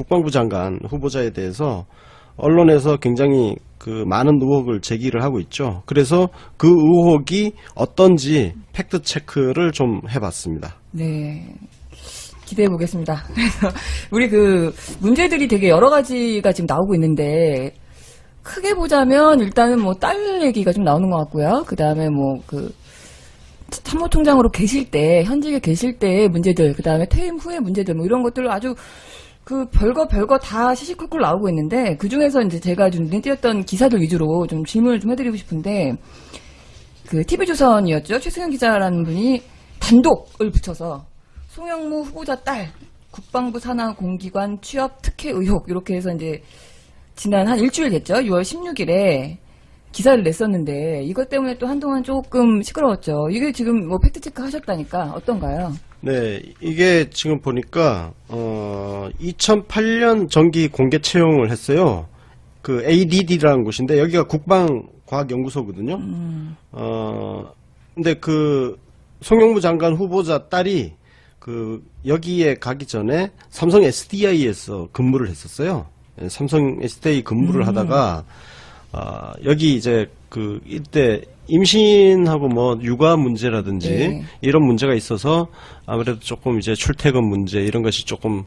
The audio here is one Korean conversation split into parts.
국방부 장관 후보자에 대해서 언론에서 굉장히 그 많은 의혹을 제기를 하고 있죠. 그래서 그 의혹이 어떤지 팩트 체크를 좀 해봤습니다. 네. 기대해 보겠습니다. 그래서 우리 그 문제들이 되게 여러 가지가 지금 나오고 있는데 크게 보자면 일단은 뭐 딸 얘기가 좀 나오는 것 같고요. 그 다음에 뭐 그 참모총장으로 계실 때, 현직에 계실 때의 문제들, 그 다음에 퇴임 후의 문제들, 뭐 이런 것들 아주 그 별거 다 시시콜콜 나오고 있는데 그 중에서 이제 제가 좀 눈에 띄었던 기사들 위주로 좀 질문을 좀 해드리고 싶은데 그 TV조선이었죠. 최승현 기자라는 분이 단독을 붙여서 송영무 후보자 딸 국방부 산하 공기관 취업 특혜 의혹 이렇게 해서 이제 지난 한 일주일 됐죠. 6월 16일에 기사를 냈었는데 이것 때문에 또 한동안 조금 시끄러웠죠. 이게 지금 뭐 팩트체크 하셨다니까 어떤가요? 네, 이게 지금 보니까 2008년 정기 공개 채용을 했어요. 그 ADD라는 곳인데 여기가 국방과학연구소거든요. 근데 그 송영무 장관 후보자 딸이 그 여기에 가기 전에 삼성 SDI에서 근무를 했었어요. 삼성 SDI 근무를 하다가 여기 이제 그 이때 임신하고 뭐 육아 문제라든지 네. 이런 문제가 있어서 아무래도 조금 이제 출퇴근 문제 이런 것이 조금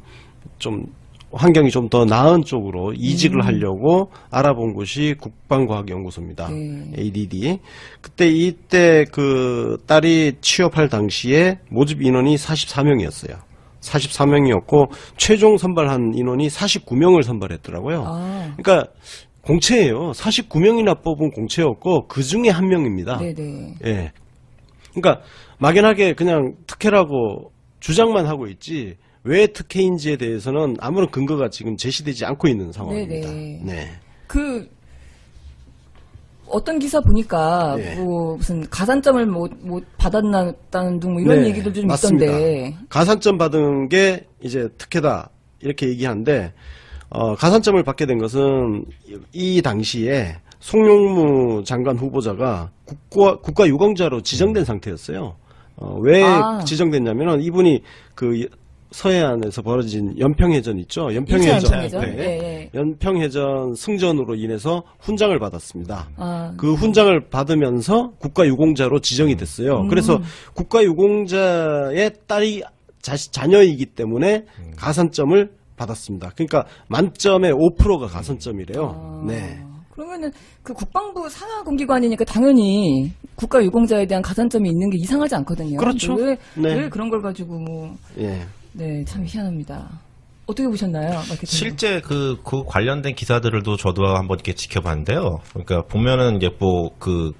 좀 환경이 좀 더 나은 쪽으로 이직을 하려고 알아본 곳이 국방과학연구소입니다. 네. ADD. 그때 이때 그 딸이 취업할 당시에 모집 인원이 44명이었어요. 44명이었고 최종 선발한 인원이 49명을 선발했더라고요. 그러니까 공채예요. 49명이나 뽑은 공채였고 그 중에 한 명입니다. 네네. 예. 그러니까 막연하게 그냥 특혜라고 주장만 하고 있지 왜 특혜인지에 대해서는 아무런 근거가 지금 제시되지 않고 있는 상황입니다. 네네. 네. 그 어떤 기사 보니까 네. 뭐 무슨 가산점을 뭐 받았다는 등 뭐 이런 네, 얘기도 좀 맞습니다. 있던데. 가산점 받은 게 이제 특혜다 이렇게 얘기하는데 가산점을 받게 된 것은 이 당시에 송영무 장관 후보자가 국가유공자로 지정된 상태였어요. 왜 지정됐냐면은 이분이 그 서해안에서 벌어진 연평해전 있죠. 연평해전. 네. 연평해전 승전으로 인해서 훈장을 받았습니다. 그 훈장을 받으면서 국가유공자로 지정이 됐어요. 그래서 국가유공자의 딸이 자녀이기 때문에 가산점을 받았습니다. 그러니까 만점에 5%가 가산점이래요. 네. 그러면은 그 국방부 산하 공기관이니까 당연히 국가유공자에 대한 가산점이 있는 게 이상하지 않거든요. 그렇죠. 왜 그런 걸 가지고 뭐. 예. 네, 참 희한합니다. 어떻게 보셨나요? 마케팅은? 실제 그 관련된 기사들도 저도 한번 이렇게 지켜봤는데요. 그러니까 보면은 이제 뭐 그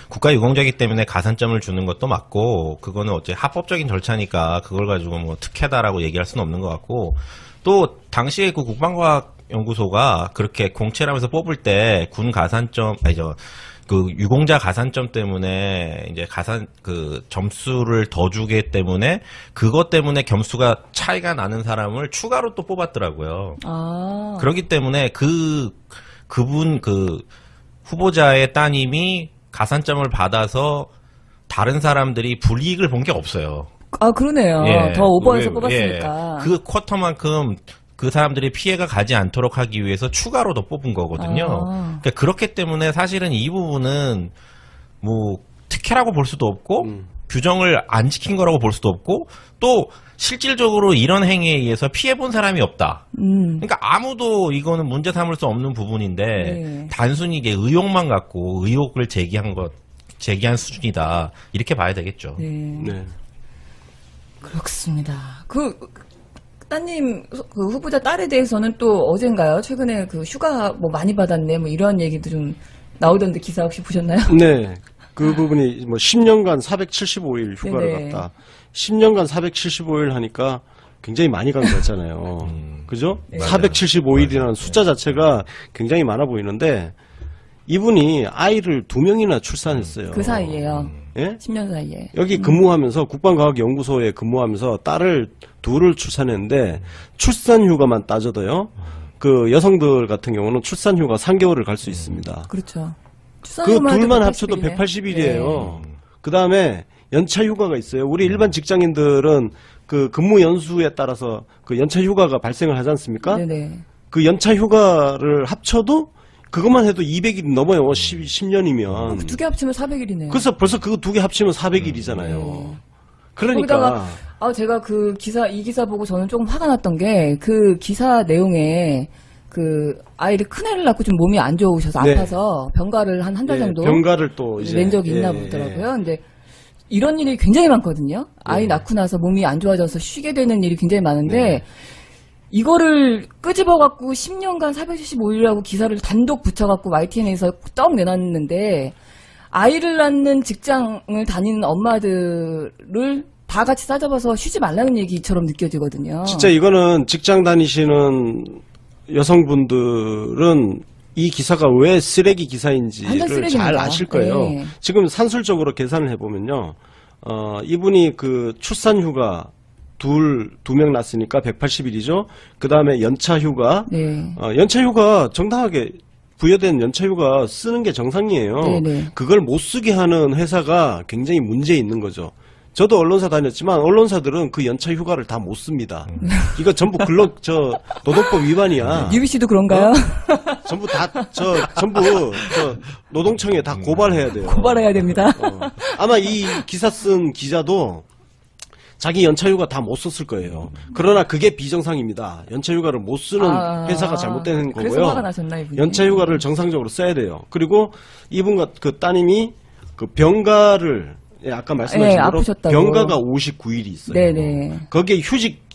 국가유공자이기 때문에 가산점을 주는 것도 맞고, 그거는 어째 합법적인 절차니까 그걸 가지고 뭐 특혜다라고 얘기할 수는 없는 것 같고, 또 당시에 그 국방과학연구소가 그렇게 공채라면서 뽑을 때 군 가산점 그 유공자 가산점 때문에 이제 그 점수를 더 주기 때문에 그것 때문에 점수가 차이가 나는 사람을 추가로 또 뽑았더라고요. 그렇기 때문에 그분 그 후보자의 따님이 가산점을 받아서 다른 사람들이 불이익을 본 게 없어요. 그러네요. 예. 더 오버해서 뽑았으니까. 그 쿼터만큼 그 사람들이 피해가 가지 않도록 하기 위해서 추가로 더 뽑은 거거든요. 그러니까 그렇기 때문에 사실은 이 부분은 뭐 특혜라고 볼 수도 없고 규정을 안 지킨 거라고 볼 수도 없고 또 실질적으로 이런 행위에 의해서 피해 본 사람이 없다. 그러니까 아무도 이거는 문제 삼을 수 없는 부분인데 네. 단순히 이게 의혹만 갖고 의혹을 제기한 수준이다. 이렇게 봐야 되겠죠. 네. 그렇습니다. 따님 그 후보자 딸에 대해서는 또 어젠가요? 최근에 그 휴가 뭐 많이 받았네 뭐 이런 얘기도 좀 나오던데 기사 혹시 보셨나요? 네. 그 부분이 뭐 10년간 475일 휴가를 네네. 갔다. 10년간 475일 하니까 굉장히 많이 간 거잖아요. 그죠? 네. 475일이라는 숫자 자체가 굉장히 많아 보이는데 이분이 아이를 2명이나 출산했어요. 그 사이에요. 예? 10년 사이에. 여기 근무하면서 국방과학연구소에 근무하면서 딸을 2을 출산했는데 출산휴가만 따져도요. 그 여성들 같은 경우는 출산휴가 3개월을 갈 수 있습니다. 그렇죠. 그 둘만 합쳐도 180일이네. 180일이에요. 그 다음에 연차 휴가가 있어요. 우리 일반 직장인들은 그 근무 연수에 따라서 그 연차 휴가가 발생을 하지 않습니까? 네네. 그 연차 휴가를 합쳐도 그것만 해도 200일이 넘어요. 10년이면. 두 개 합치면 400일이네요. 그래서 벌써 그 두 개 합치면 400일이잖아요. 네. 그러니까 거기다가 제가 이 기사 보고 저는 조금 화가 났던 게 그 기사 내용에 그 아이를 큰애를 낳고 좀 몸이 안 좋으셔서 네. 아파서 병가를 한 달 예, 정도 병가를 또 이제 낸 적이 있나 예, 보더라고요. 근데 이런 일이 굉장히 많거든요. 아이 낳고 나서 몸이 안 좋아져서 쉬게 되는 일이 굉장히 많은데 네. 이거를 끄집어갖고 10년간 475일이라고 기사를 단독 붙여갖고 YTN에서 떡 내놨는데 아이를 낳는 직장을 다니는 엄마들을 다 같이 싸잡아서 쉬지 말라는 얘기처럼 느껴지거든요. 진짜 이거는 직장 다니시는 여성분들은 이 기사가 왜 쓰레기 완전 기사인지를 쓰레기입니다. 잘 아실 거예요. 네. 지금 산술적으로 계산을 해보면요. 이분이 그 출산휴가 두 명 낳았으니까 180일이죠. 그 다음에 연차휴가. 네. 연차휴가 정당하게 부여된 연차휴가 쓰는 게 정상이에요. 네네. 그걸 못 쓰게 하는 회사가 굉장히 문제 있는 거죠. 저도 언론사 다녔지만 언론사들은 그 연차 휴가를 다 못 씁니다. 이거 전부 노동법 위반이야. UBC도 그런가요? 전부 노동청에 다 고발해야 돼요. 고발해야 됩니다. 아마 이 기사 쓴 기자도 자기 연차휴가 다 못 썼을 거예요. 그러나 그게 비정상입니다. 연차휴가를 못 쓰는 회사가 잘못된 거고요. 그래서 화가 나셨나 이분이? 연차휴가를 정상적으로 써야 돼요. 그리고 이분과 그 따님이 그 병가를 아까 말씀하신 대로 아프셨다고. 병가가 59일이 있어요. 네네. 거기에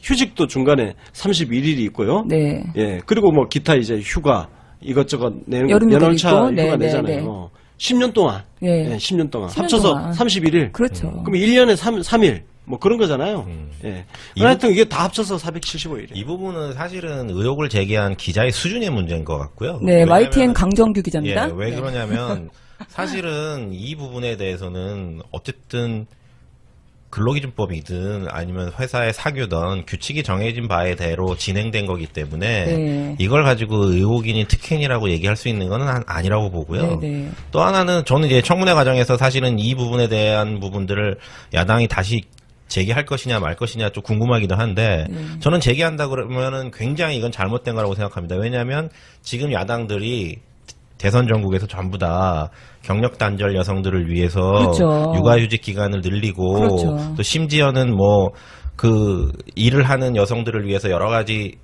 휴직도 중간에 31일이 있고요. 네. 예, 그리고 뭐 기타 이제 휴가 이것저것 내는 여름휴가도 연월차 있고. 휴가 네, 내잖아요. 네. 10년 동안. 네. 예, 10년 동안. 10년 합쳐서 동안. 31일. 그렇죠. 그럼 1년에 3일. 뭐 그런 거잖아요. 예. 하여튼 이게 다 합쳐서 475일이에요. 이 부분은 사실은 의혹을 제기한 기자의 수준의 문제인 것 같고요. 네, 왜냐하면- YTN 강정규 기자입니다. 예, 왜 네. 그러냐면 사실은 이 부분에 대해서는 어쨌든 근로기준법이든 아니면 회사의 사규든 규칙이 정해진 바에 대로 진행된 거기 때문에 네. 이걸 가지고 의혹인이 특혜인이라고 얘기할 수 있는 건 아니라고 보고요. 네네. 또 하나는 저는 이제 청문회 과정에서 사실은 이 부분에 대한 부분들을 야당이 다시 제기할 것이냐 말 것이냐 좀 궁금하기도 한데 저는 제기한다 그러면은 굉장히 이건 잘못된 거라고 생각합니다. 왜냐하면 지금 야당들이 대선 전국에서 전부 다 경력 단절 여성들을 위해서 그렇죠. 육아휴직 기간을 늘리고 그렇죠. 또 심지어는 뭐 그 일을 하는 여성들을 위해서 여러 가지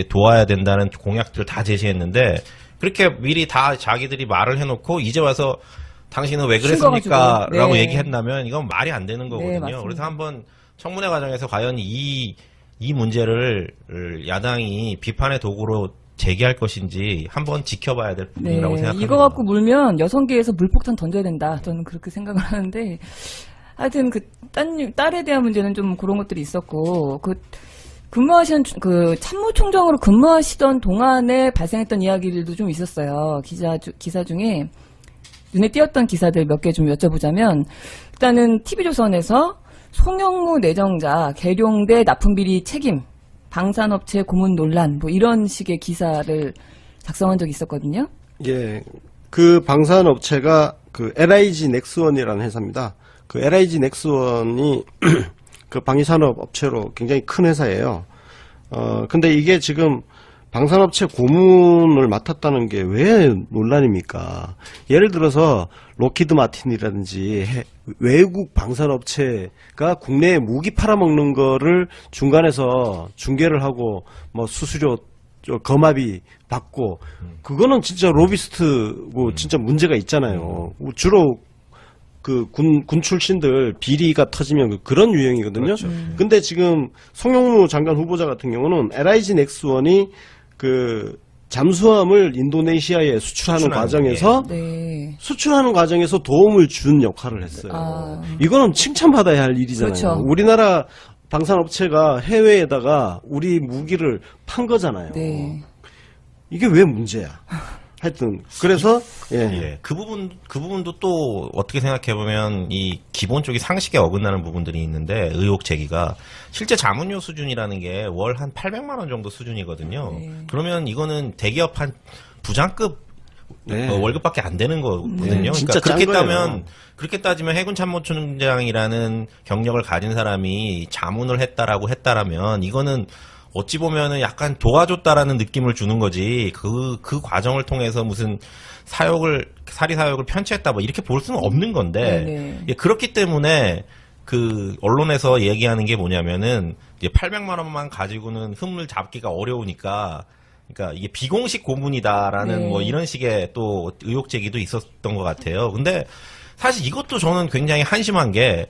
도와야 된다는 공약들을 다 제시했는데 그렇게 미리 다 자기들이 말을 해놓고 이제 와서 당신은 왜 그랬습니까? 쉰 거가지고. 라고 네. 얘기했다면 이건 말이 안 되는 거거든요. 맞습니다. 그래서 한번 청문회 과정에서 과연 이 문제를 야당이 비판의 도구로 제기할 것인지 한번 지켜봐야 될 네, 부분이라고 생각합니다. 이거 갖고 물면 여성계에서 물폭탄 던져야 된다. 저는 그렇게 생각을 하는데, 하여튼 그 딸에 대한 문제는 좀 그런 것들이 있었고, 그 참모총장으로 근무하시던 동안에 발생했던 이야기들도 좀 있었어요. 기사 중에 눈에 띄었던 기사들 몇 개 좀 여쭤보자면, 일단은 TV조선에서 송영무 내정자 계룡대 납품비리 책임 방산업체 고문 논란 뭐 이런 식의 기사를 작성한 적이 있었거든요. 예. 그 방산업체가 그 LIG 넥스원이라는 회사입니다. 그 LIG 넥스원이 그 방위산업 업체로 굉장히 큰 회사예요. 근데 이게 지금 방산업체 고문을 맡았다는 게 왜 논란입니까? 예를 들어서 로키드 마틴이라든지 외국 방산업체가 국내에 무기 팔아먹는 거를 중간에서 중개를 하고 뭐 수수료 거마비 받고 그거는 진짜 로비스트고 진짜 문제가 있잖아요. 주로 그 군 출신들 비리가 터지면 그런 유형이거든요. 그렇죠. 근데 지금 송영무 장관 후보자 같은 경우는 LIG 넥스원이 그 잠수함을 인도네시아에 수출하는 과정에서 네. 수출하는 과정에서 도움을 준 역할을 했어요. 이거는 칭찬받아야 할 일이잖아요. 그렇죠. 우리나라 방산업체가 해외에다가 우리 무기를 판 거잖아요. 네. 이게 왜 문제야? 하여튼 그래서 예, 그 부분도 또 어떻게 생각해 보면 이 기본적인 상식에 어긋나는 부분들이 있는데 의혹 제기가 실제 자문료 수준이라는 게 월 한 800만 원 정도 수준이거든요. 네. 그러면 이거는 대기업 한 부장급 네. 월급밖에 안 되는 거거든요. 네, 진짜 그러니까 짠 거예요. 그렇게 따지면 해군 참모총장이라는 경력을 가진 사람이 자문을 했다라고 했다라면 이거는 어찌 보면은 약간 도와줬다라는 느낌을 주는 거지. 그 과정을 통해서 무슨 사리 사욕을 편취했다 뭐 이렇게 볼 수는 없는 건데. 네네. 예, 그렇기 때문에 그 언론에서 얘기하는 게 뭐냐면은 이제 800만 원만 가지고는 흠을 잡기가 어려우니까 그러니까 이게 비공식 고문이다라는 네. 뭐 이런 식의 또 의혹 제기도 있었던 것 같아요. 근데 사실 이것도 저는 굉장히 한심한 게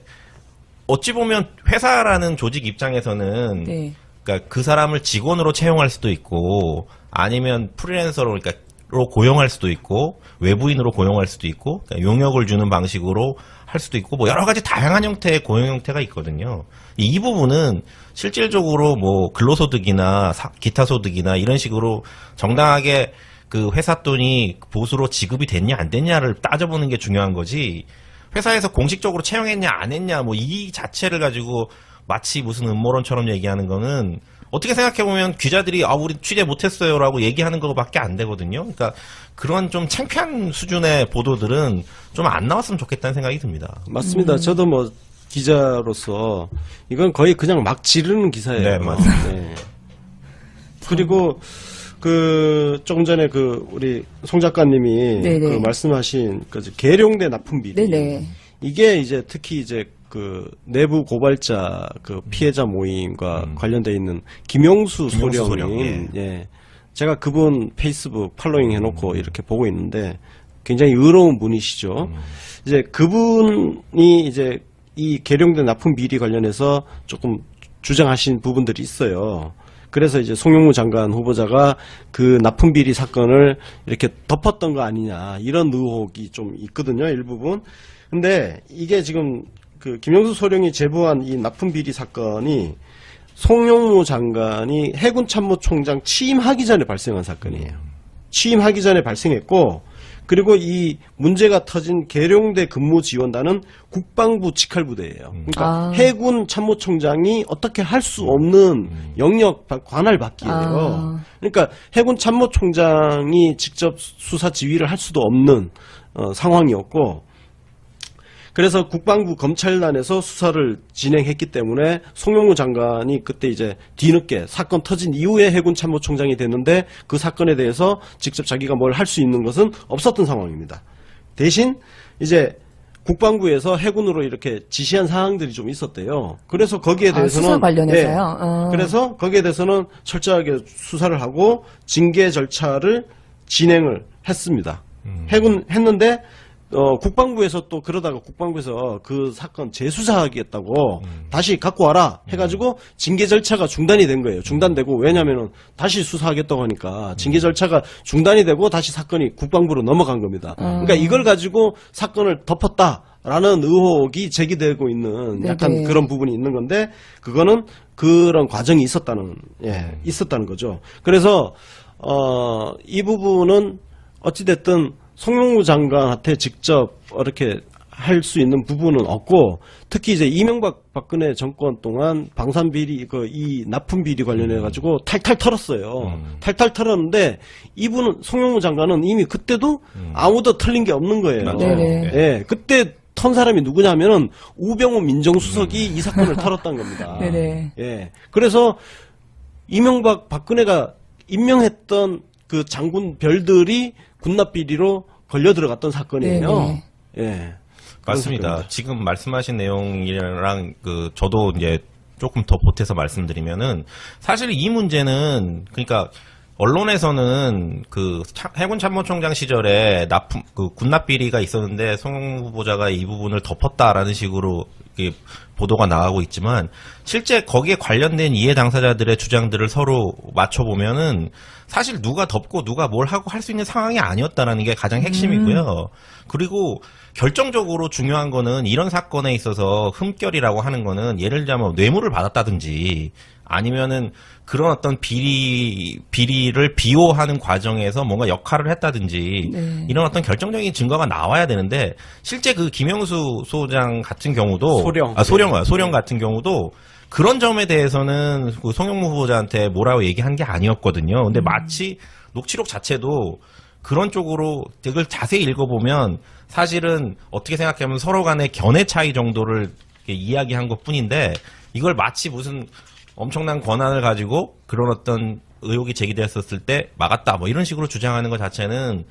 어찌 보면 회사라는 조직 입장에서는 네. 그러니까 그 사람을 직원으로 채용할 수도 있고 아니면 프리랜서로 그러니까 로 고용할 수도 있고 외부인으로 고용할 수도 있고 그러니까 용역을 주는 방식으로 할 수도 있고 뭐 여러 가지 다양한 형태의 고용 형태가 있거든요. 이 부분은 실질적으로 뭐 근로소득이나 기타 소득이나 이런 식으로 정당하게 그 회사 돈이 보수로 지급이 됐냐 안 됐냐를 따져보는 게 중요한 거지. 회사에서 공식적으로 채용했냐 안 했냐 뭐 이 자체를 가지고 마치 무슨 음모론처럼 얘기하는 거는 어떻게 생각해보면 기자들이 우리 취재 못했어요라고 얘기하는 것밖에 안 되거든요. 그러니까 그런 좀 창피한 수준의 보도들은 좀 안 나왔으면 좋겠다는 생각이 듭니다. 맞습니다. 저도 뭐 기자로서 이건 거의 그냥 막 지르는 기사예요. 네, 맞습니다. 네. 그리고 그 조금 전에 그 우리 송 작가님이 네네. 그 말씀하신 그 계룡대 납품 비리 네네. 이게 이제 특히 이제 그 내부 고발자 그 피해자 모임과 관련돼 있는 김용수 소령, 예. 제가 그분 페이스북 팔로잉 해놓고 이렇게 보고 있는데 굉장히 의로운 분이시죠. 이제 그분이 이제 이 계룡대 납품 비리 관련해서 조금 주장하신 부분들이 있어요. 그래서 이제 송영무 장관 후보자가 그 납품 비리 사건을 이렇게 덮었던 거 아니냐 이런 의혹이 좀 있거든요, 일부분. 근데 이게 지금 그 김영수 소령이 제보한 이 납품 비리 사건이 송영무 장관이 해군 참모총장 취임하기 전에 발생한 사건이에요. 취임하기 전에 발생했고, 그리고 이 문제가 터진 계룡대 근무 지원단은 국방부 직할부대예요. 그러니까 해군 참모총장이 어떻게 할 수 없는 영역 관할 받기예요. 그러니까 해군 참모총장이 직접 수사 지휘를 할 수도 없는 상황이었고, 그래서 국방부 검찰단에서 수사를 진행했기 때문에 송영무 장관이 그때 이제 뒤늦게 사건 터진 이후에 해군 참모총장이 됐는데 그 사건에 대해서 직접 자기가 뭘 할 수 있는 것은 없었던 상황입니다. 대신 이제 국방부에서 해군으로 이렇게 지시한 사항들이 좀 있었대요. 그래서 거기에 대해서는 수사 관련해서요. 네, 그래서 거기에 대해서는 철저하게 수사를 하고 징계 절차를 진행을 했습니다. 해군 했는데 국방부에서 또 그러다가 국방부에서 그 사건 재수사하겠다고 다시 갖고 와라 해가지고 징계 절차가 중단이 된 거예요. 중단되고 왜냐면은 다시 수사하겠다고 하니까 징계 절차가 중단이 되고 다시 사건이 국방부로 넘어간 겁니다. 그러니까 이걸 가지고 사건을 덮었다라는 의혹이 제기되고 있는 약간 네네. 그런 부분이 있는 건데 그거는 그런 과정이 있었다는 있었다는 거죠. 그래서 이 부분은 어찌됐든 송영무 장관한테 직접 이렇게 할 수 있는 부분은 없고, 특히 이제 이명박 박근혜 정권 동안 방산 비리 이 납품 비리 관련해 가지고 탈탈 털었어요. 탈탈 털었는데 이분은 송영무 장관은 이미 그때도 아무도 털린 게 없는 거예요. 네네. 예, 그때 턴 사람이 누구냐면은 우병우 민정수석이 이 사건을 털었던 겁니다. 네네. 예, 그래서 이명박 박근혜가 임명했던 그 장군 별들이 군납 비리로 걸려 들어갔던 사건이에요. 네네. 예. 맞습니다. 지금 말씀하신 내용이랑 저도 이제 조금 더 보태서 말씀드리면은 사실 이 문제는 그러니까 언론에서는 해군 참모총장 시절에 군납 비리가 있었는데 송영무 후보자가 이 부분을 덮었다라는 식으로 보도가 나가고 있지만 실제 거기에 관련된 이해 당사자들의 주장들을 서로 맞춰보면은 사실 누가 덮고 누가 뭘 하고 할 수 있는 상황이 아니었다라는 게 가장 핵심이고요. 그리고 결정적으로 중요한 거는 이런 사건에 있어서 흠결이라고 하는 거는 예를 들자면 뇌물을 받았다든지 아니면은 그런 어떤 비리를 비호하는 과정에서 뭔가 역할을 했다든지 이런 어떤 결정적인 증거가 나와야 되는데 실제 그 김영수 소장 같은 경우도 소령 같은 경우도 그런 점에 대해서는 그 송영무 후보자한테 뭐라고 얘기한 게 아니었거든요. 근데 마치 녹취록 자체도 그런 쪽으로 이걸 자세히 읽어보면 사실은 어떻게 생각하면 서로 간의 견해 차이 정도를 이렇게 이야기한 것 뿐인데 이걸 마치 무슨 엄청난 권한을 가지고 그런 어떤 의혹이 제기됐었을 때 막았다 뭐 이런 식으로 주장하는 것 자체는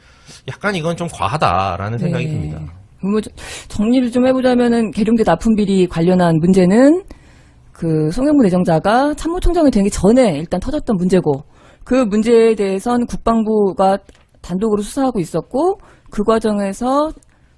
약간 이건 좀 과하다라는 생각이 듭니다. 뭐 정리를 좀 해보자면은 계룡대 납품비리 관련한 문제는 그 송영무 내정자가 참모총장이 되기 전에 일단 터졌던 문제고 그 문제에 대해서는 국방부가 단독으로 수사하고 있었고 그 과정에서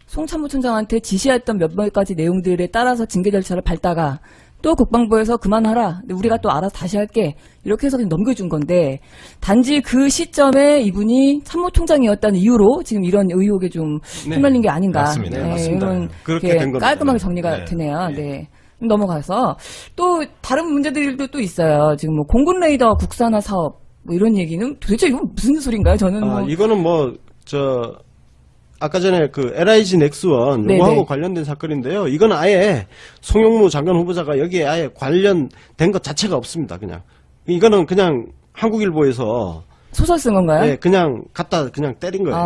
송 참모총장한테 지시했던 몇몇 가지 내용들에 따라서 징계 절차를 밟다가 또 국방부에서 그만하라. 우리가 또 알아서 다시 할게. 이렇게 해서 그냥 넘겨준 건데 단지 그 시점에 이분이 참모총장이었다는 이유로 지금 이런 의혹에 좀 휘말린 게 아닌가. 맞습니다. 네, 맞습니다. 이런 그렇게 게 된 겁니다. 깔끔하게 정리가 네. 되네요. 네. 넘어가서 또 다른 문제들도 또 있어요. 지금 뭐 공군 레이더 국산화 사업 뭐 이런 얘기는 도대체 이건 무슨 소린가요? 저는 뭐 이거는 아까 전에 그 LIG 넥스원 네네. 요거하고 관련된 사건인데요. 이건 아예 송영무 장관 후보자가 여기에 아예 관련된 것 자체가 없습니다. 이거는 그냥 한국일보에서 소설 쓴 건가요? 네, 그냥 갖다 그냥 때린 거예요.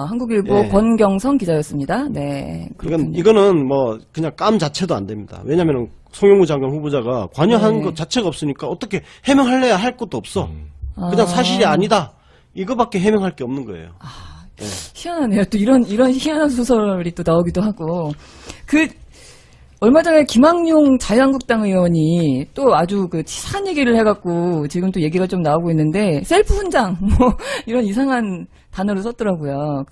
한국일보 예. 권경성 기자였습니다. 네. 그렇군요. 이거는 뭐 그냥 감 자체도 안 됩니다. 왜냐하면 송영무 장관 후보자가 관여한 네. 것 자체가 없으니까 어떻게 해명할래야 할 것도 없어. 그냥 사실이 아니다. 이거밖에 해명할 게 없는 거예요. 희한하네요. 또 이런 희한한 소설이 또 나오기도 하고. 얼마 전에 김학용 자유한국당 의원이 또 아주 치사한 얘기를 해갖고 지금 또 얘기가 좀 나오고 있는데, 셀프 훈장, 이런 이상한 단어를 썼더라고요.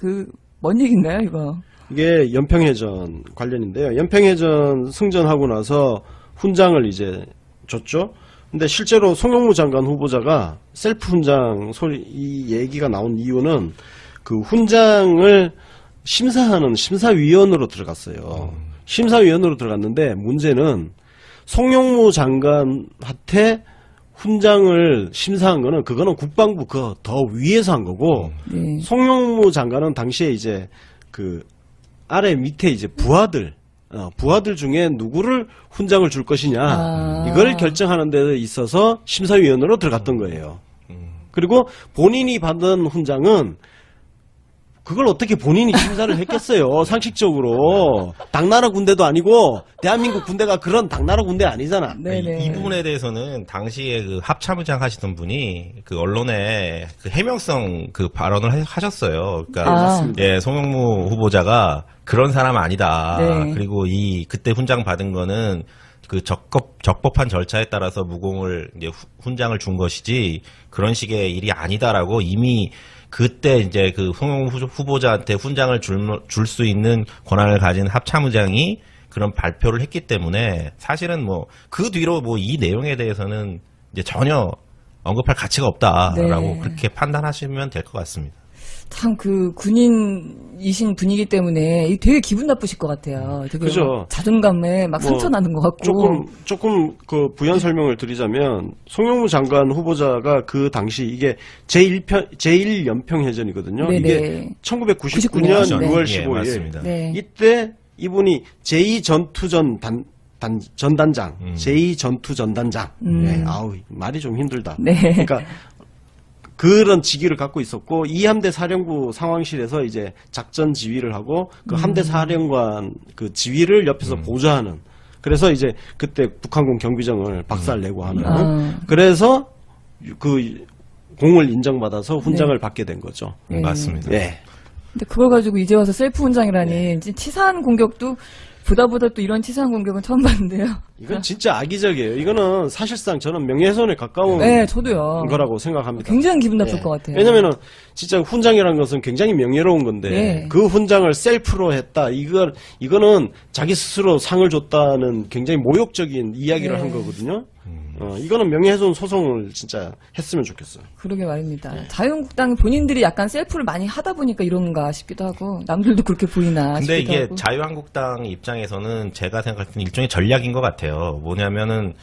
뭔 얘기인가요, 이거? 이게 연평해전 관련인데요. 연평해전 승전하고 나서 훈장을 이제 줬죠. 근데 실제로 송영무 장관 후보자가 셀프 훈장 이 얘기가 나온 이유는 그 훈장을 심사하는 심사위원으로 들어갔어요. 심사위원으로 들어갔는데 문제는 송영무 장관한테 훈장을 심사한 거는 그거는 국방부 더 위에서 한 거고 네. 송영무 장관은 당시에 이제 아래 밑에 이제 부하들 중에 누구를 훈장을 줄 것이냐 이걸 결정하는 데 있어서 심사위원으로 들어갔던 거예요. 그리고 본인이 받은 훈장은 그걸 어떻게 본인이 심사를 했겠어요. 상식적으로. 당나라 군대도 아니고 대한민국 군대가 그런 당나라 군대 아니잖아. 네네. 이 부분에 대해서는 당시에 합참의장 하시던 분이 언론에 해명성 발언을 하셨어요. 그러니까 예, 송영무 후보자가 그런 사람 아니다. 네. 그리고 그때 훈장 받은 거는 적법한 절차에 따라서 무공을 이제 훈장을 준 것이지 그런 식의 일이 아니다라고 이미 그때 이제 송영무 후보자한테 훈장을 줄 수 있는 권한을 가진 합참의장이 그런 발표를 했기 때문에 사실은 그 뒤로 이 내용에 대해서는 이제 전혀 언급할 가치가 없다라고 네. 그렇게 판단하시면 될 것 같습니다. 참 군인이신 분이기 때문에 되게 기분 나쁘실 것 같아요. 되게 그죠. 자존감에 막 상처 나는 것 같고. 조금 부연 설명을 드리자면 송영무 장관 후보자가 그 당시 이게 제1연평해전이거든요. 네네. 이게 1999년 99년. 6월 예, 15일. 맞습니다. 네. 이때 이분이 제2전투전 전단장, 제2전투전단장. 네, 말이 좀 힘들다. 네. 그러니까 그런 직위를 갖고 있었고 이 함대 사령부 상황실에서 이제 작전 지휘를 하고 그 함대 사령관 그 지휘를 옆에서 보좌하는. 그래서 이제 그때 북한군 경비정을 박살내고 하는. 그래서 공을 인정받아서 훈장을 받게 된 거죠. 네. 맞습니다. 예. 근데 그걸 가지고 이제 와서 셀프 훈장이라니 치사한 공격도 보다 또 이런 치사한 공격은 처음 봤는데요. 이건 진짜 악의적이에요. 이거는 사실상 저는 명예훼손에 가까운 네, 저도요. 거라고 생각합니다. 굉장히 기분 나쁠 예. 것 같아요. 왜냐면은 진짜 훈장이라는 것은 굉장히 명예로운 건데 네. 그 훈장을 셀프로 했다. 이거는 자기 스스로 상을 줬다는 굉장히 모욕적인 이야기를 네. 한 거거든요. 이거는 명예훼손 소송을 진짜 했으면 좋겠어요. 그러게 말입니다. 자유한국당 본인들이 약간 셀프를 많이 하다 보니까 이런가 싶기도 하고 남들도 그렇게 보이나 근데 싶기도 이게 하고. 자유한국당 입장에서는 제가 생각할 때는 일종의 전략인 것 같아요. 뭐냐면은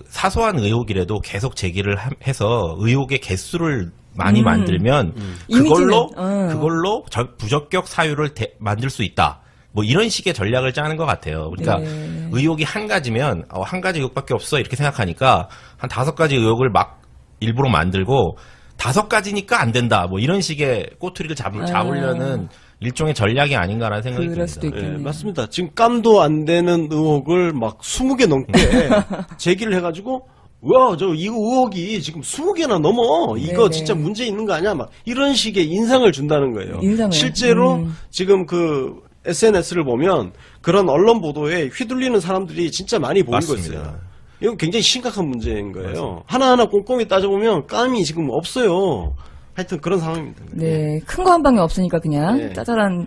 사소한 의혹이라도 계속 제기를 해서 의혹의 개수를 많이 만들면 그걸로 이미지는, 부적격 사유를 만들 수 있다. 이런 식의 전략을 짜는 것 같아요. 그러니까 네. 의혹이 한 가지면 한 가지 의혹밖에 없어 이렇게 생각하니까 한 5가지 의혹을 막 일부러 만들고 5가지니까 안 된다. 뭐 이런 식의 꼬투리를 잡으려는 일종의 전략이 아닌가라는 생각이 그럴 듭니다. 수도 있겠네요. 예, 맞습니다. 지금 깜도 안 되는 의혹을 막 20개 넘게 제기를 해가지고, 와, 이 의혹이 지금 20개나 넘어. 이거 네네. 진짜 문제 있는 거 아니야? 막 이런 식의 인상을 준다는 거예요. 인상을. 실제로 지금 그 SNS를 보면 그런 언론 보도에 휘둘리는 사람들이 진짜 많이 보이고 맞습니다. 있어요. 이건 굉장히 심각한 문제인 거예요. 하나하나 꼼꼼히 따져보면 깜이 지금 없어요. 하여튼 그런 상황입니다. 네, 큰 거 한 방에 없으니까 그냥 네. 짜잘한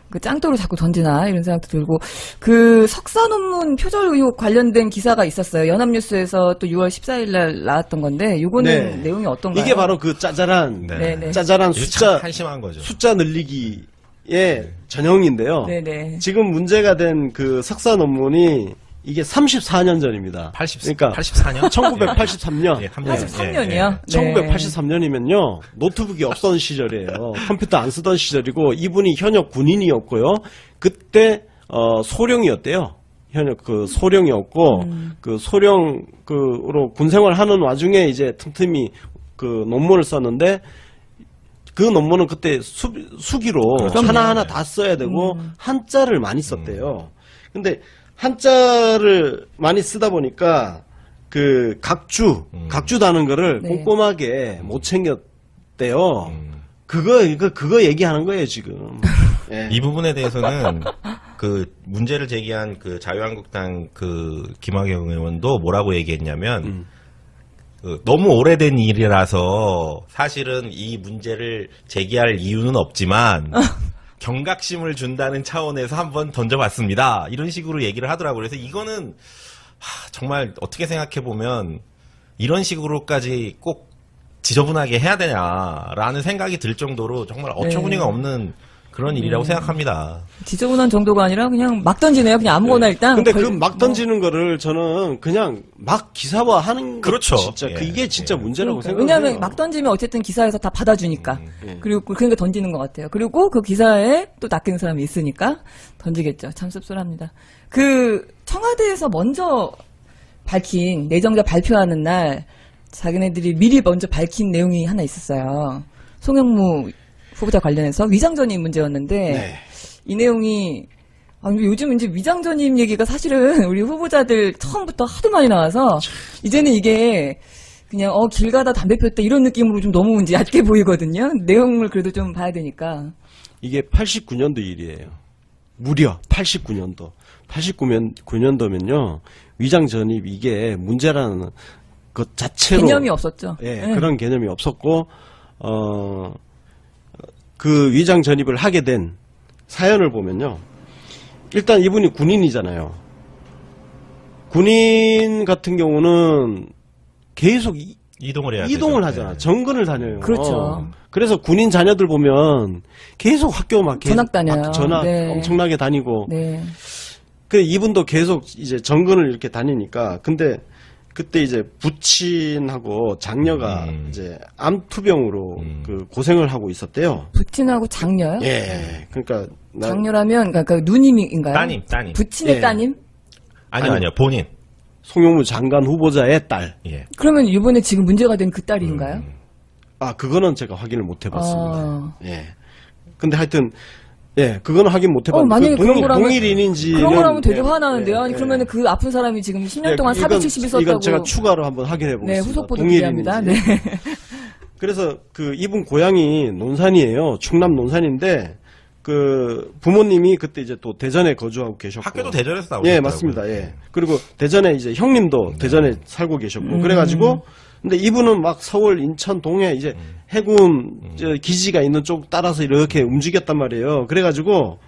그 짱돌을 자꾸 던지나 이런 생각도 들고 그 석사 논문 표절 의혹 관련된 기사가 있었어요. 연합뉴스에서 또 6월 14일 날 나왔던 건데 이거는 네. 내용이 어떤가요? 이게 바로 그 짜잘한 네네. 짜잘한 이게 숫자 참 한심한 거죠. 숫자 늘리기의 전형인데요. 네네. 지금 문제가 된 그 석사 논문이 이게 34년 전입니다. 80, 그러니까 84년? 1983년. 예, 83년이요? 네. 1983년이면요. 노트북이 없던 시절이에요. 컴퓨터 안 쓰던 시절이고 이분이 현역 군인이었고요. 그때 소령이었대요. 현역 그 소령이었고 그 소령으로 군 생활하는 와중에 이제 틈틈이 그 논문을 썼는데 그 논문은 그때 수기로 하나하나 다 써야 되고 한자를 많이 썼대요. 근데 한자를 많이 쓰다 보니까 그 각주 다는 거를 네. 꼼꼼하게 못 챙겼대요. 그거 얘기하는 거예요, 지금. 예. 이 부분에 대해서는 그 문제를 제기한 그 자유한국당 그 김학영 의원도 뭐라고 얘기했냐면 그 너무 오래된 일이라서 사실은 이 문제를 제기할 이유는 없지만 경각심을 준다는 차원에서 한번 던져봤습니다. 이런 식으로 얘기를 하더라고요. 그래서 이거는 정말 어떻게 생각해 보면 이런 식으로까지 꼭 지저분하게 해야 되냐라는 생각이 들 정도로 정말 어처구니가 없는 그런 일이라고 생각합니다. 지저분한 정도가 아니라 그냥 막 던지네요. 그냥 아무거나 일단. 근데 그 막 던지는 거를 저는 그냥 막 기사화하는 그렇죠. 진짜 예. 이게 진짜 문제라고 생각해요. 왜냐하면 막 던지면 어쨌든 기사에서 다 받아주니까. 그리고 그러니까 던지는 것 같아요. 그리고 그 기사에 또 낚인 사람이 있으니까 던지겠죠. 참 씁쓸합니다. 그 청와대에서 먼저 밝힌 내정자 발표하는 날 자기네들이 미리 먼저 밝힌 내용이 하나 있었어요. 송영무 후보자 관련해서 위장전입 문제였는데 네. 이 내용이 요즘 이제 위장전입 얘기가 사실은 우리 후보자들 처음부터 하도 많이 나와서 이제는 이게 그냥 길 가다 담배 폈다 이런 느낌으로 좀 너무 이제 얕게 보이거든요. 내용을 그래도 좀 봐야 되니까. 이게 89년도 일이에요. 무려 89년도. 89년도면요. 위장 전입 이게 문제라는 것 자체로 개념이 없었죠. 예, 네. 그런 개념이 없었고 그 위장 전입을 하게 된 사연을 보면요. 일단 이분이 군인이잖아요. 군인 같은 경우는 계속 이동을 해야 이동을 되죠. 하잖아. 네. 정근을 다녀요. 그렇죠. 그래서 군인 자녀들 보면 계속 학교 막 계속 전학 다녀요. 전학 네. 엄청나게 다니고. 네. 그 이분도 계속 이제 정근을 이렇게 다니니까. 근데 그때 이제 부친하고 장녀가 이제 암투병으로 그 고생을 하고 있었대요. 부친하고 장녀요? 예. 그러니까 장녀라면 그러니까 누님인가요? 따님. 부친의 예. 따님? 아니요, 본인. 송영무 장관 후보자의 딸. 예. 그러면 이번에 지금 문제가 된 그 딸인가요? 아, 그거는 제가 확인을 못 해봤습니다. 아. 예. 근데 하여튼, 예, 그거는 확인 못 해봤는데. 만약에 그런 거라면 동일인인지. 그런 거라면 되게 화나는데요. 아니 그러면은 그 아픈 사람이 지금 10년 동안 470일 썼다고. 이건 제가 추가로 한번 확인해 보겠습니다. 네, 후속 보도 기대합니다. 네. 그래서 그 이분 고향이 논산이에요. 충남 논산인데 그 부모님이 그때 이제 또 대전에 거주하고 계셨고. 학교도 대전에서 나오고 예, 맞습니다. 예. 그리고 대전에 이제 형님도 대전에 살고 계셨고 그래가지고 근데 이분은 막 서울, 인천, 동해 이제 해군 저 기지가 있는 쪽 따라서 이렇게 움직였단 말이에요. 그래가지고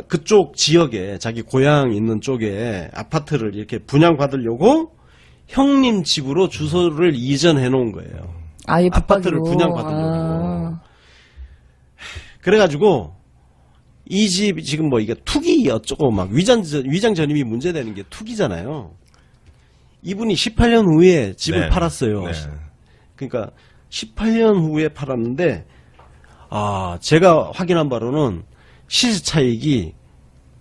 그쪽 지역에 자기 고향 있는 쪽에 아파트를 이렇게 분양받으려고 형님 집으로 주소를 이전해 놓은 거예요. 아예 아파트를 붙박이로. 분양받으려고. 그래가지고 이 집 지금 뭐 이게 투기 어쩌고 막 위장 전입이 문제되는 게 투기잖아요. 이분이 18년 후에 집을 네. 팔았어요. 네. 그러니까 18년 후에 팔았는데 제가 확인한 바로는 시세 차익이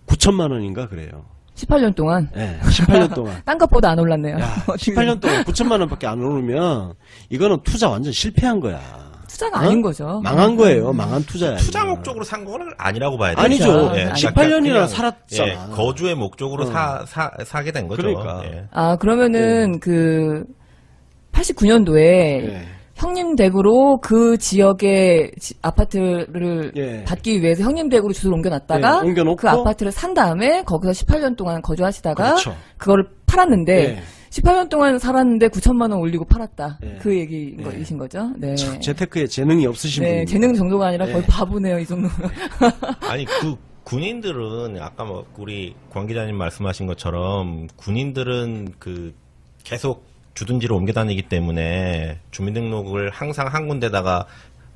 9천만 원인가 그래요. 18년 동안. 예, 18년 동안. 딴 것보다 안 올랐네요. 야, 18년 동안 9천만 원밖에 안 오르면 이거는 투자 완전 실패한 거야. 투자가 어? 아닌 거죠. 망한 거예요. 망한 투자야. 투자 이거. 목적으로 산 거는 아니라고 봐야 돼요. 아니죠. 그러니까. 18년이나 그냥, 살았잖아. 예, 거주의 목적으로 사게 된 거죠. 그러니까. 예. 아, 그러면은 그 89년도에 예. 형님 댁으로 그 지역의 아파트를 예. 받기 위해서 형님 댁으로 주소를 옮겨놨다가 예, 옮겨놓고 그 아파트를 산 다음에 거기서 18년 동안 거주하시다가 그렇죠. 그거를 팔았는데 예. 18년 동안 살았는데 9천만 원 올리고 팔았다. 예. 그 얘기인 거죠. 네. 재테크에 재능이 없으신 네, 분이 재능 정도가 아니라 거의 예. 바보네요, 이 정도면. 아니 그 군인들은 아까 뭐 우리 관 기자님 말씀하신 것처럼 군인들은 그 계속 주둔지로 옮겨 다니기 때문에 주민등록을 항상 한 군데다가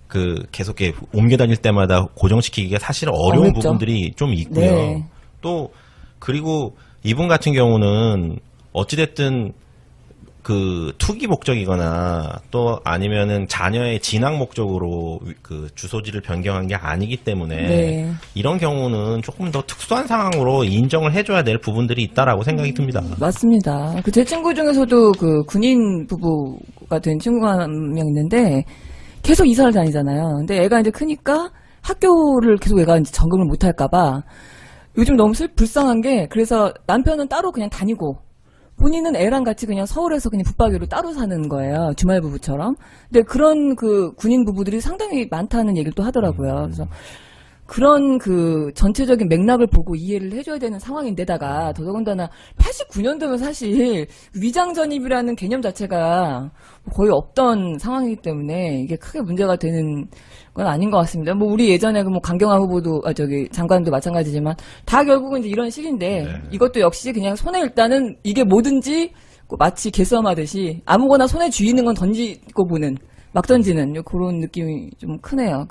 그 계속 이렇게 옮겨 다닐 때마다 고정시키기가 사실 어려운 어렵죠. 부분들이 좀 있고요. 네. 또 그리고 이분 같은 경우는 어찌됐든 그 투기 목적이거나 또 아니면은 자녀의 진학 목적으로 그 주소지를 변경한 게 아니기 때문에 네. 이런 경우는 조금 더 특수한 상황으로 인정을 해줘야 될 부분들이 있다라고 생각이 듭니다. 맞습니다. 그 제 친구 중에서도 그 군인 부부가 된 친구가 한 명 있는데 계속 이사를 다니잖아요. 근데 애가 이제 크니까 학교를 계속 애가 이제 적응을 못 할까봐 요즘 너무 불쌍한 게 그래서 남편은 따로 그냥 다니고 본인은 애랑 같이 그냥 서울에서 그냥 붙박이로 따로 사는 거예요. 주말 부부처럼. 근데 그런 그 군인 부부들이 상당히 많다는 얘기를 또 하더라고요. 그래서 그런 그 전체적인 맥락을 보고 이해를 해줘야 되는 상황인데다가 더더군다나 89년도면 사실 위장전입이라는 개념 자체가 거의 없던 상황이기 때문에 이게 크게 문제가 되는 건 아닌 것 같습니다. 뭐 우리 예전에 그 뭐 강경화 후보도 장관도 마찬가지지만 다 결국은 이제 이런 식인데 이것도 역시 그냥 손에 일단은 이게 뭐든지 마치 개수함하듯이 아무거나 손에 쥐이는 건 던지고 보는 막 던지는 그런 느낌이 좀 크네요.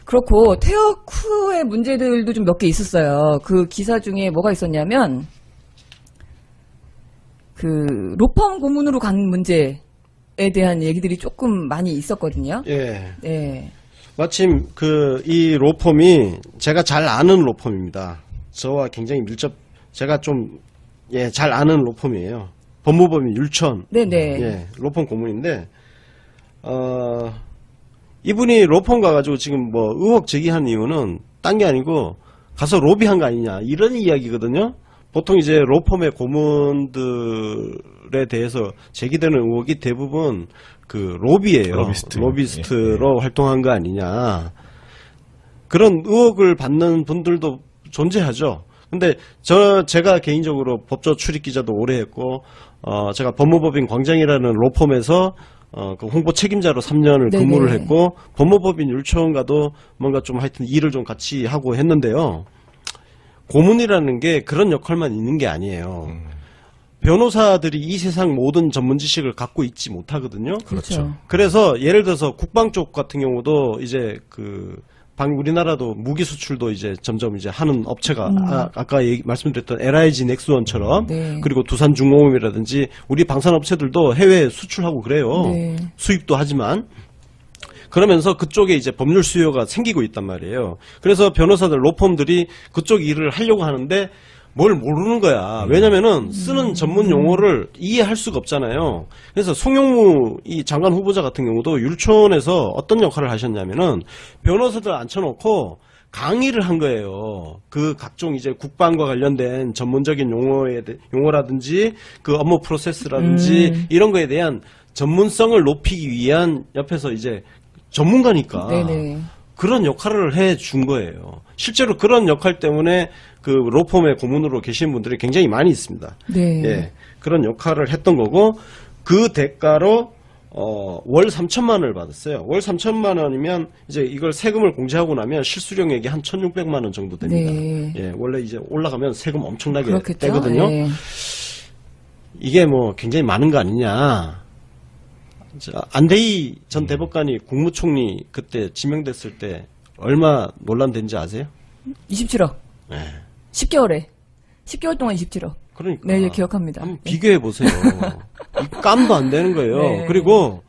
그렇고 퇴역 후의 문제들도 좀 몇 개 있었어요. 그 기사 중에 뭐가 있었냐면 그 로펌 고문으로 간 문제에 대한 얘기들이 조금 많이 있었거든요. 예. 네. 마침 이 로펌이 제가 잘 아는 로펌입니다. 저와 굉장히 제가 좀 잘 아는 로펌이에요. 법무법인 율천. 네네. 예, 로펌 고문인데 이분이 로펌 가가지고 지금 뭐 의혹 제기한 이유는 딴 게 아니고 가서 로비한 거 아니냐 이런 이야기거든요. 보통 이제 로펌의 고문들에 대해서 제기되는 의혹이 대부분 그 로비예요. 로비스트로 활동한 거 아니냐. 그런 의혹을 받는 분들도 존재하죠. 근데 제가 개인적으로 법조 출입 기자도 오래 했고 제가 법무법인 광장이라는 로펌에서 그 홍보 책임자로 3년을 네네. 근무를 했고 법무법인 율촌과도 뭔가 좀 하여튼 일을 좀 같이 하고 했는데요. 고문이라는 게 그런 역할만 있는 게 아니에요. 변호사들이 이 세상 모든 전문 지식을 갖고 있지 못하거든요. 그렇죠. 그래서 예를 들어서 국방 쪽 같은 경우도 이제 우리나라도 무기 수출도 이제 점점 이제 하는 업체가 아까 말씀드렸던 LIG 넥스원처럼 네. 그리고 두산중공업이라든지 우리 방산 업체들도 해외에 수출하고 그래요. 네. 수입도 하지만 그러면서 그쪽에 이제 법률 수요가 생기고 있단 말이에요. 그래서 변호사들 로펌들이 그쪽 일을 하려고 하는데 뭘 모르는 거야. 왜냐면은 쓰는 전문 용어를 이해할 수가 없잖아요. 그래서 송영무 이 장관 후보자 같은 경우도 율촌에서 어떤 역할을 하셨냐면은 변호사들 앉혀놓고 강의를 한 거예요. 그 각종 이제 국방과 관련된 전문적인 용어라든지 그 업무 프로세스라든지 이런 거에 대한 전문성을 높이기 위한 옆에서 이제 전문가니까 네네. 그런 역할을 해 준 거예요. 실제로 그런 역할 때문에 그 로펌의 고문으로 계신 분들이 굉장히 많이 있습니다. 네. 예, 그런 역할을 했던 거고 그 대가로 월 3천만 원을 받았어요. 월 3천만 원이면 이제 이걸 세금을 공제하고 나면 실수령액이 한 1,600만 원 정도 됩니다. 네. 예, 원래 이제 올라가면 세금 엄청나게 그렇겠죠. 떼거든요. 예. 이게 뭐 굉장히 많은 거 아니냐. 안대희 전 대법관이 국무총리 그때 지명됐을 때 얼마 논란된지 아세요? 27억. 네. 10개월에. 10개월 동안 27억. 그러니까. 네, 예, 기억합니다. 한번 비교해 보세요. 깜도 안 되는 거예요. 네. 그리고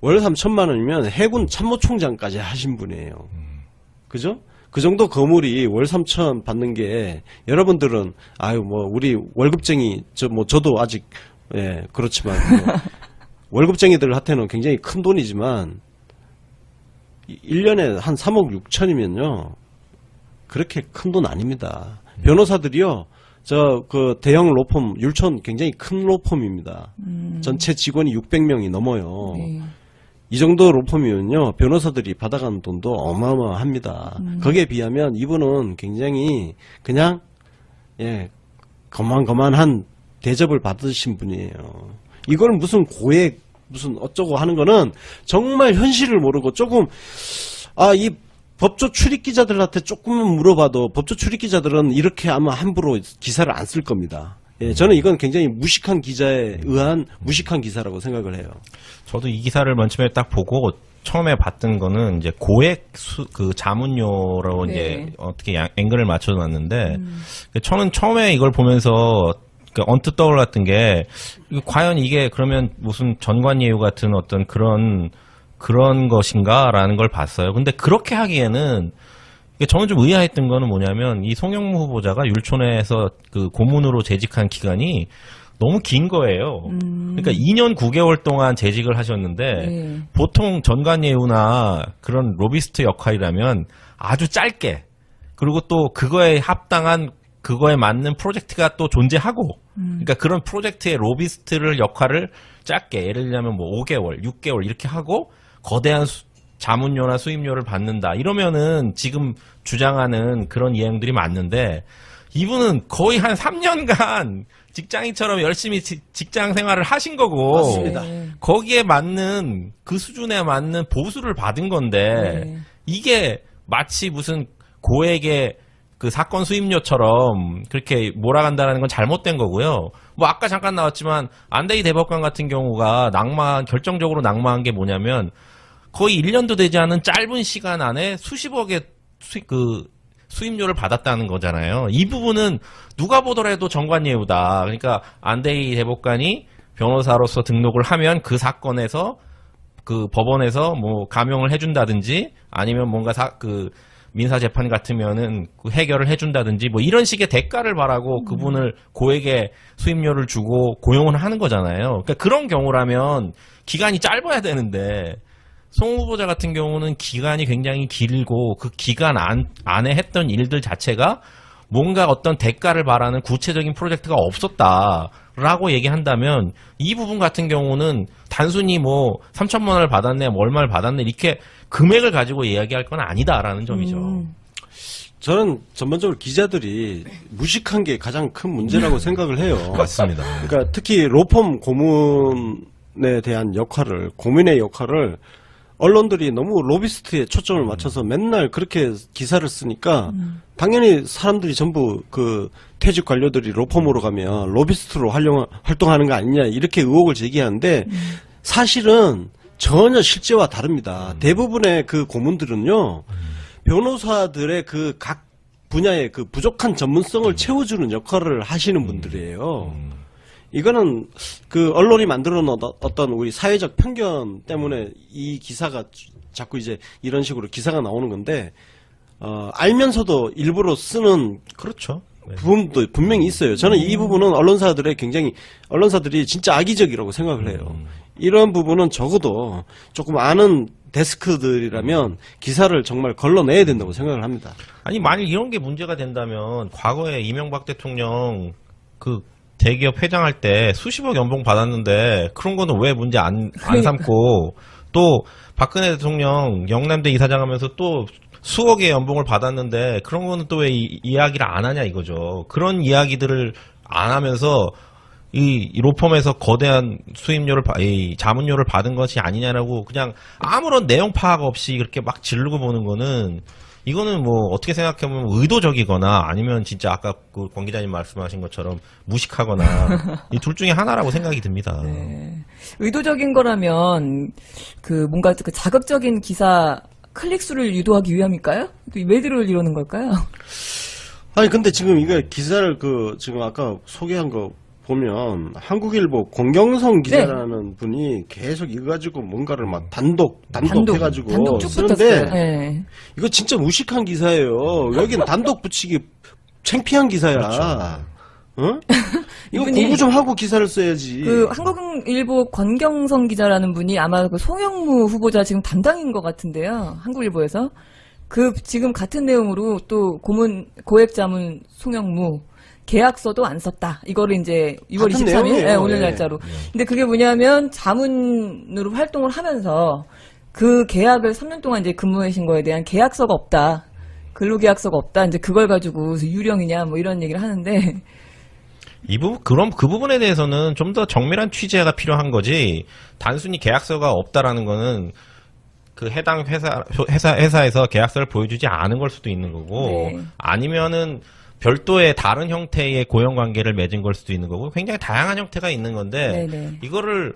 월 3천만 원이면 해군 참모총장까지 하신 분이에요. 그죠? 그 정도 거물이 월 3천 받는 게 여러분들은 아유 뭐 우리 월급쟁이 저도 아직 예 그렇지만 뭐 월급쟁이들한테는 굉장히 큰 돈이지만 1년에 한 3억 6천이면요 그렇게 큰 돈 아닙니다. 변호사들이요 그 대형 로펌 율촌 굉장히 큰 로펌입니다. 전체 직원이 600명이 넘어요. 네. 이 정도 로펌이면요 변호사들이 받아가는 돈도 어마어마합니다. 거기에 비하면 이분은 굉장히 그냥 예 거만거만한 대접을 받으신 분이에요. 이걸 무슨 고액 무슨 어쩌고 하는 거는 정말 현실을 모르고 조금 이 법조 출입 기자들한테 조금만 물어봐도 법조 출입 기자들은 이렇게 아마 함부로 기사를 안 쓸 겁니다. 예, 저는 이건 굉장히 무식한 기자에 의한 무식한 기사라고 생각을 해요. 저도 이 기사를 맨 처음에 딱 보고 처음에 봤던 거는 이제 고액 그 자문료로 네. 이제 어떻게 앵글을 맞춰놨는데 저는 처음에 이걸 보면서 언뜻 떠올랐던 게 과연 이게 그러면 무슨 전관예우 같은 어떤 그런 것인가라는 걸 봤어요. 근데 그렇게 하기에는 저는 좀 의아했던 거는 뭐냐면 이 송영무 후보자가 율촌에서 그 고문으로 재직한 기간이 너무 긴 거예요. 그러니까 2년 9개월 동안 재직을 하셨는데 네. 보통 전관예우나 그런 로비스트 역할이라면 아주 짧게 그리고 또 그거에 합당한 그거에 맞는 프로젝트가 또 존재하고 그러니까 그런 프로젝트의 로비스트를 역할을 짧게 예를 들자면 뭐 5개월, 6개월 이렇게 하고 거대한 자문료나 수임료를 받는다. 이러면은 지금 주장하는 그런 이행들이 맞는데 이분은 거의 한 3년간 직장인처럼 열심히 직장 생활을 하신 거고 맞습니다. 거기에 맞는 그 수준에 맞는 보수를 받은 건데 네. 이게 마치 무슨 고액의 그 사건 수임료처럼 그렇게 몰아간다는 건 잘못된 거고요. 뭐 아까 잠깐 나왔지만 안대희 대법관 같은 경우가 결정적으로 낙마한 게 뭐냐면 거의 1년도 되지 않은 짧은 시간 안에 수십억의 수임료를 받았다는 거잖아요. 이 부분은 누가 보더라도 정관예우다. 그러니까 안대희 대법관이 변호사로서 등록을 하면 그 사건에서 그 법원에서 뭐 감형을 해준다든지 아니면 뭔가 민사 재판 같으면은 그 해결을 해준다든지 뭐 이런 식의 대가를 바라고 그분을 고액의 수임료를 주고 고용을 하는 거잖아요. 그러니까 그런 경우라면 기간이 짧아야 되는데 송 후보자 같은 경우는 기간이 굉장히 길고 그 기간 안에 했던 일들 자체가 뭔가 어떤 대가를 바라는 구체적인 프로젝트가 없었다라고 얘기한다면 이 부분 같은 경우는 단순히 뭐 3천만 원을 받았네, 뭐 얼마를 받았네 이렇게 금액을 가지고 이야기할 건 아니다라는 점이죠. 저는 전반적으로 기자들이 무식한 게 가장 큰 문제라고 생각을 해요. 맞습니다. 그러니까 특히 로펌 고문에 대한 역할을 고민의 역할을 언론들이 너무 로비스트에 초점을 맞춰서 맨날 그렇게 기사를 쓰니까 당연히 사람들이 전부 그 퇴직 관료들이 로펌으로 가면 로비스트로 활동하는 거 아니냐 이렇게 의혹을 제기하는데 사실은 전혀 실제와 다릅니다. 대부분의 그 고문들은요 변호사들의 그 각 분야의 그 부족한 전문성을 채워주는 역할을 하시는 분들이에요. 이거는 그 언론이 만들어 놓은 어떤 우리 사회적 편견 때문에 이 기사가 자꾸 이제 이런 식으로 기사가 나오는 건데 알면서도 일부러 쓰는 그렇죠. 네. 부분도 분명히 있어요. 저는 이 부분은 언론사들이 진짜 악의적이라고 생각을 해요. 이런 부분은 적어도 조금 아는 데스크들이라면 기사를 정말 걸러내야 된다고 생각을 합니다. 아니 만일 이런 게 문제가 된다면 과거에 이명박 대통령 그 대기업 회장할 때 수십억 연봉 받았는데 그런 거는 왜 문제 안 삼고 또 박근혜 대통령 영남대 이사장하면서 또 수억의 연봉을 받았는데 그런 거는 또 왜 이야기를 안 하냐 이거죠. 그런 이야기들을 안 하면서 이 로펌에서 거대한 이 자문료를 받은 것이 아니냐라고 그냥 아무런 내용 파악 없이 그렇게 막 지르고 보는 거는 이거는 뭐 어떻게 생각해보면 의도적이거나 아니면 진짜 아까 그 권 기자님 말씀하신 것처럼 무식하거나 이 둘 중에 하나라고 생각이 듭니다. 네. 의도적인 거라면 그 뭔가 그 자극적인 기사 클릭수를 유도하기 위함일까요? 왜 이러는 걸까요? 아니 근데 지금 이거 기사를 지금 아까 소개한 거 보면 한국일보 권경성 기자라는 분이 계속 이거 가지고 뭔가를 막 단독 해가지고 단독 쭉 쓰는데 붙었어요. 네. 이거 진짜 무식한 기사예요. 여긴 단독 붙이기 창피한 기사야. 그렇죠. 어? 이거 이분이 공부 좀 하고 기사를 써야지. 그 한국일보 권경성 기자라는 분이 아마 그 송영무 후보자 지금 담당인 것 같은데요. 한국일보에서 그 지금 같은 내용으로 또 고액자문 송영무 계약서도 안 썼다. 이거를 이제 6월 같은 23일 내용이에요. 오늘 예. 날짜로. 근데 그게 뭐냐면 자문으로 활동을 하면서 그 계약을 3년 동안 이제 근무하신 거에 대한 계약서가 없다. 근로계약서가 없다. 이제 그걸 가지고 유령이냐 뭐 이런 얘기를 하는데 그럼 그 부분에 대해서는 좀 더 정밀한 취재가 필요한 거지, 단순히 계약서가 없다라는 거는 그 해당 회사에서 계약서를 보여주지 않은 걸 수도 있는 거고, 네. 아니면은 별도의 다른 형태의 고용 관계를 맺은 걸 수도 있는 거고, 굉장히 다양한 형태가 있는 건데, 네네. 이거를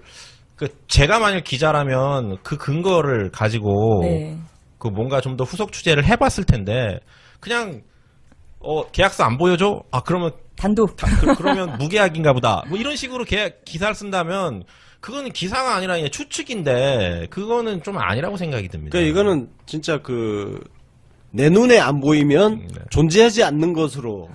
제가 만약 기자라면 그 근거를 가지고 네. 그 뭔가 좀 더 후속 취재를 해봤을 텐데, 그냥 계약서 안 보여줘? 아, 그러면 단독. 그러면 무계약인가 보다. 뭐 이런 식으로 기사를 쓴다면 그거는 기사가 아니라 그냥 추측인데, 그거는 좀 아니라고 생각이 듭니다. 그러니까 이거는 진짜 내 눈에 안 보이면 네. 존재하지 않는 것으로.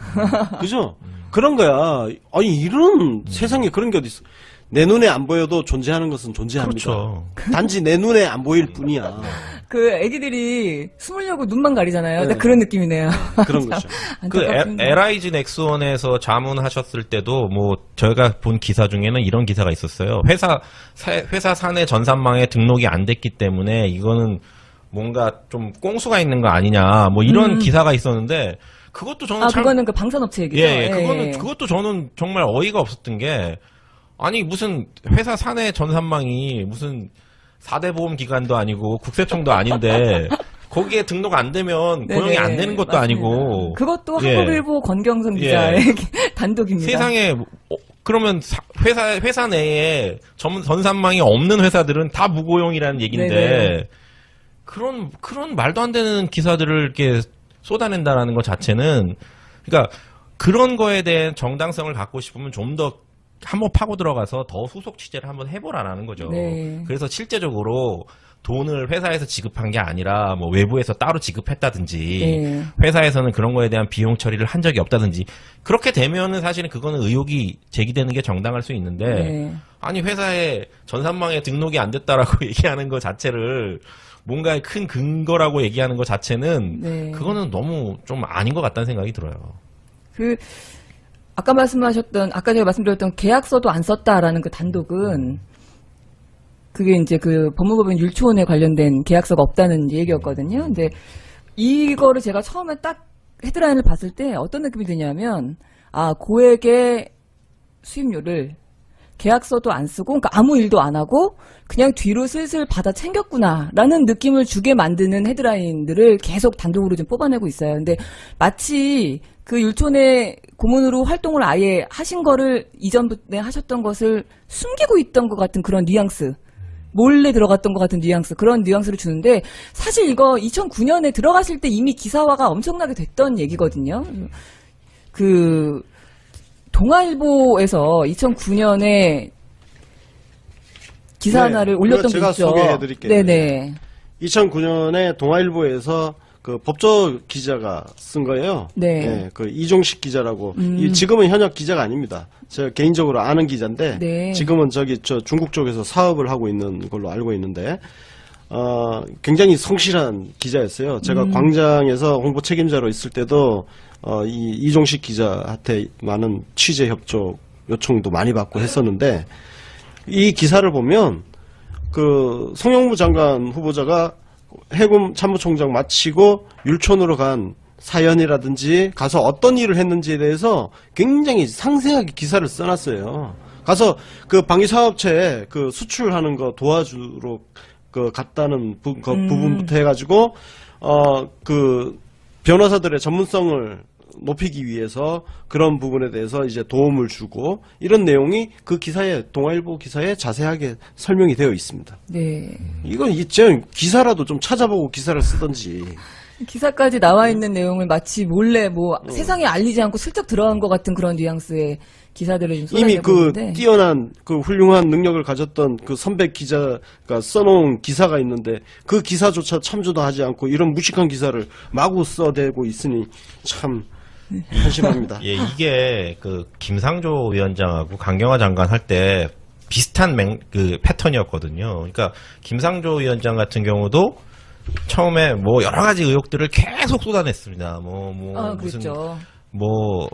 그죠? 그런 거야. 아니, 이런 세상에 그런 게 어디 있어. 내 눈에 안 보여도 존재하는 것은 존재합니다. 그렇죠. 단지 내 눈에 안 보일 뿐이야. 그 애기들이 숨으려고 눈만 가리잖아요. 네. 근데 그런 느낌이네요. 그런 거죠. 그 안타깝습니다. LIG 넥스원에서 자문하셨을 때도 뭐 저희가 본 기사 중에는 이런 기사가 있었어요. 회사 사내 전산망에 등록이 안 됐기 때문에 이거는 뭔가 좀 꽁수가 있는 거 아니냐, 뭐 이런 기사가 있었는데, 그것도 저는 그거는 그 방산업체 얘기죠. 예, 그것도 저는 정말 어이가 없었던 게, 아니 무슨 회사 사내 전산망이 무슨 4대 보험 기관도 아니고 국세청도 아닌데 거기에 등록 안 되면 네네, 고용이 안 되는 것도 맞습니다. 아니고. 그것도 예. 한국일보 권경성 기자의 단독입니다. 세상에 그러면 회사 내에 전산망이 없는 회사들은 다 무고용이라는 얘기인데, 네네. 그런 말도 안 되는 기사들을 이렇게 쏟아낸다라는 것 자체는, 그러니까 그런 거에 대한 정당성을 갖고 싶으면 좀 더 한번 파고 들어가서 더 후속 취재를 한번 해보라라는 거죠. 네. 그래서 실제적으로 돈을 회사에서 지급한 게 아니라 뭐 외부에서 따로 지급했다든지, 네. 회사에서는 그런 거에 대한 비용 처리를 한 적이 없다든지, 그렇게 되면은 사실은 그거는 의혹이 제기되는 게 정당할 수 있는데, 네. 아니 회사에 전산망에 등록이 안 됐다라고 얘기하는 것 자체를 뭔가 큰 근거라고 얘기하는 것 자체는, 네. 그거는 너무 좀 아닌 것 같다는 생각이 들어요. 아까 제가 말씀드렸던 계약서도 안 썼다라는 그 단독은, 그게 이제 그 법무법인 율초원에 관련된 계약서가 없다는 얘기였거든요. 근데 이거를 제가 처음에 딱 헤드라인을 봤을 때 어떤 느낌이 드냐면, 고액의 수입료를 계약서도 안 쓰고, 그러니까 아무 일도 안 하고 그냥 뒤로 슬슬 받아 챙겼구나라는 느낌을 주게 만드는 헤드라인들을 계속 단독으로 좀 뽑아내고 있어요. 근데 마치 그 율촌의 고문으로 활동을 아예 하신 거를 이전부터 하셨던 것을 숨기고 있던 것 같은 그런 뉘앙스, 몰래 들어갔던 것 같은 뉘앙스, 그런 뉘앙스를 주는데, 사실 이거 2009년에 들어갔을 때 이미 기사화가 엄청나게 됐던 얘기거든요. 동아일보에서 2009년에 기사 하나를 올렸던 게 제가 있죠. 소개해드릴게요. 네네. 2009년에 동아일보에서 그 법조 기자가 쓴 거예요. 네. 그 이종식 기자라고. 지금은 현역 기자가 아닙니다. 제가 개인적으로 아는 기자인데, 네. 지금은 중국 쪽에서 사업을 하고 있는 걸로 알고 있는데, 굉장히 성실한 기자였어요. 제가 광장에서 홍보 책임자로 있을 때도 이종식 기자한테 많은 취재 협조 요청도 많이 받고 했었는데, 이 기사를 보면 그 송영무 장관 후보자가 해군 참모총장 마치고 율촌으로 간 사연이라든지 가서 어떤 일을 했는지에 대해서 굉장히 상세하게 기사를 써놨어요. 가서 그 방위사업체에 그 수출하는 거 도와주러 갔다는 부분부터 해가지고 그 변호사들의 전문성을 높이기 위해서 그런 부분에 대해서 이제 도움을 주고, 이런 내용이 그 기사에, 동아일보 기사에 자세하게 설명이 되어 있습니다. 네. 이건 이제 기사라도 좀 찾아보고 기사를 쓰든지. 기사까지 나와 있는 내용을 마치 몰래 뭐 세상에 알리지 않고 슬쩍 들어간 것 같은 그런 뉘앙스의 기사들을 좀 이미 그 쏟아내보는데 뛰어난 그 훌륭한 능력을 가졌던 그 선배 기자가 써놓은 기사가 있는데 그 기사조차 참조도 하지 않고 이런 무식한 기사를 마구 써대고 있으니 참 한심합니다. 예, 이게 그 김상조 위원장하고 강경화 장관 할 때 비슷한 그 패턴이었거든요. 그러니까 김상조 위원장 같은 경우도 처음에 뭐 여러 가지 의혹들을 계속 쏟아냈습니다. 무슨 그렇죠. 뭐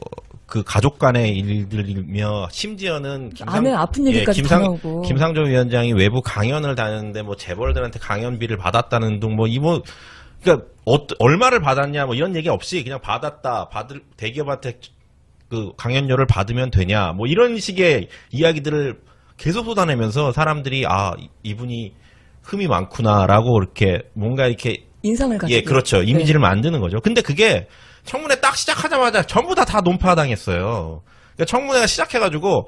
그 가족 간의 일들이며 심지어는 아내 아픈 얘기까지 다 나오고. 김상조 위원장이 외부 강연을 다녔는데 뭐 재벌들한테 강연비를 받았다는 등 그러니까 얼마를 받았냐 뭐 이런 얘기 없이 그냥 대기업한테 그 강연료를 받으면 되냐 뭐 이런 식의 이야기들을 계속 쏟아내면서 사람들이 이분이 흠이 많구나라고 이렇게 뭔가 이렇게 인상을 가지고. 예, 그렇죠. 이미지를 만드는 거죠. 근데 그게 청문회 딱 시작하자마자 전부 다 논파당했어요. 그러니까 청문회가 시작해가지고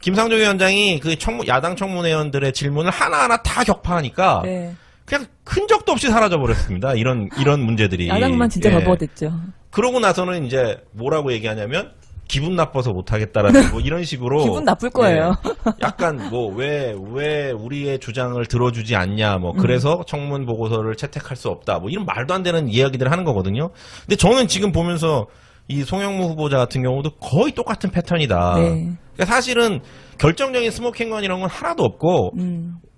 김상조 위원장이 그 야당 청문회원들의 질문을 하나하나 다 격파하니까 네. 그냥 흔적도 없이 사라져 버렸습니다. 이런 문제들이. 야당만 진짜 예. 바보가 됐죠. 그러고 나서는 이제 뭐라고 얘기하냐면 기분 나빠서 못하겠다라는 뭐 이런 식으로 기분 나쁠 거예요. 예, 약간 뭐 왜 우리의 주장을 들어주지 않냐 뭐 그래서 청문 보고서를 채택할 수 없다 뭐 이런 말도 안 되는 이야기들을 하는 거거든요. 근데 저는 지금 보면서 이 송영무 후보자 같은 경우도 거의 똑같은 패턴이다. 네. 그러니까 사실은 결정적인 스모킹건 이런 건 하나도 없고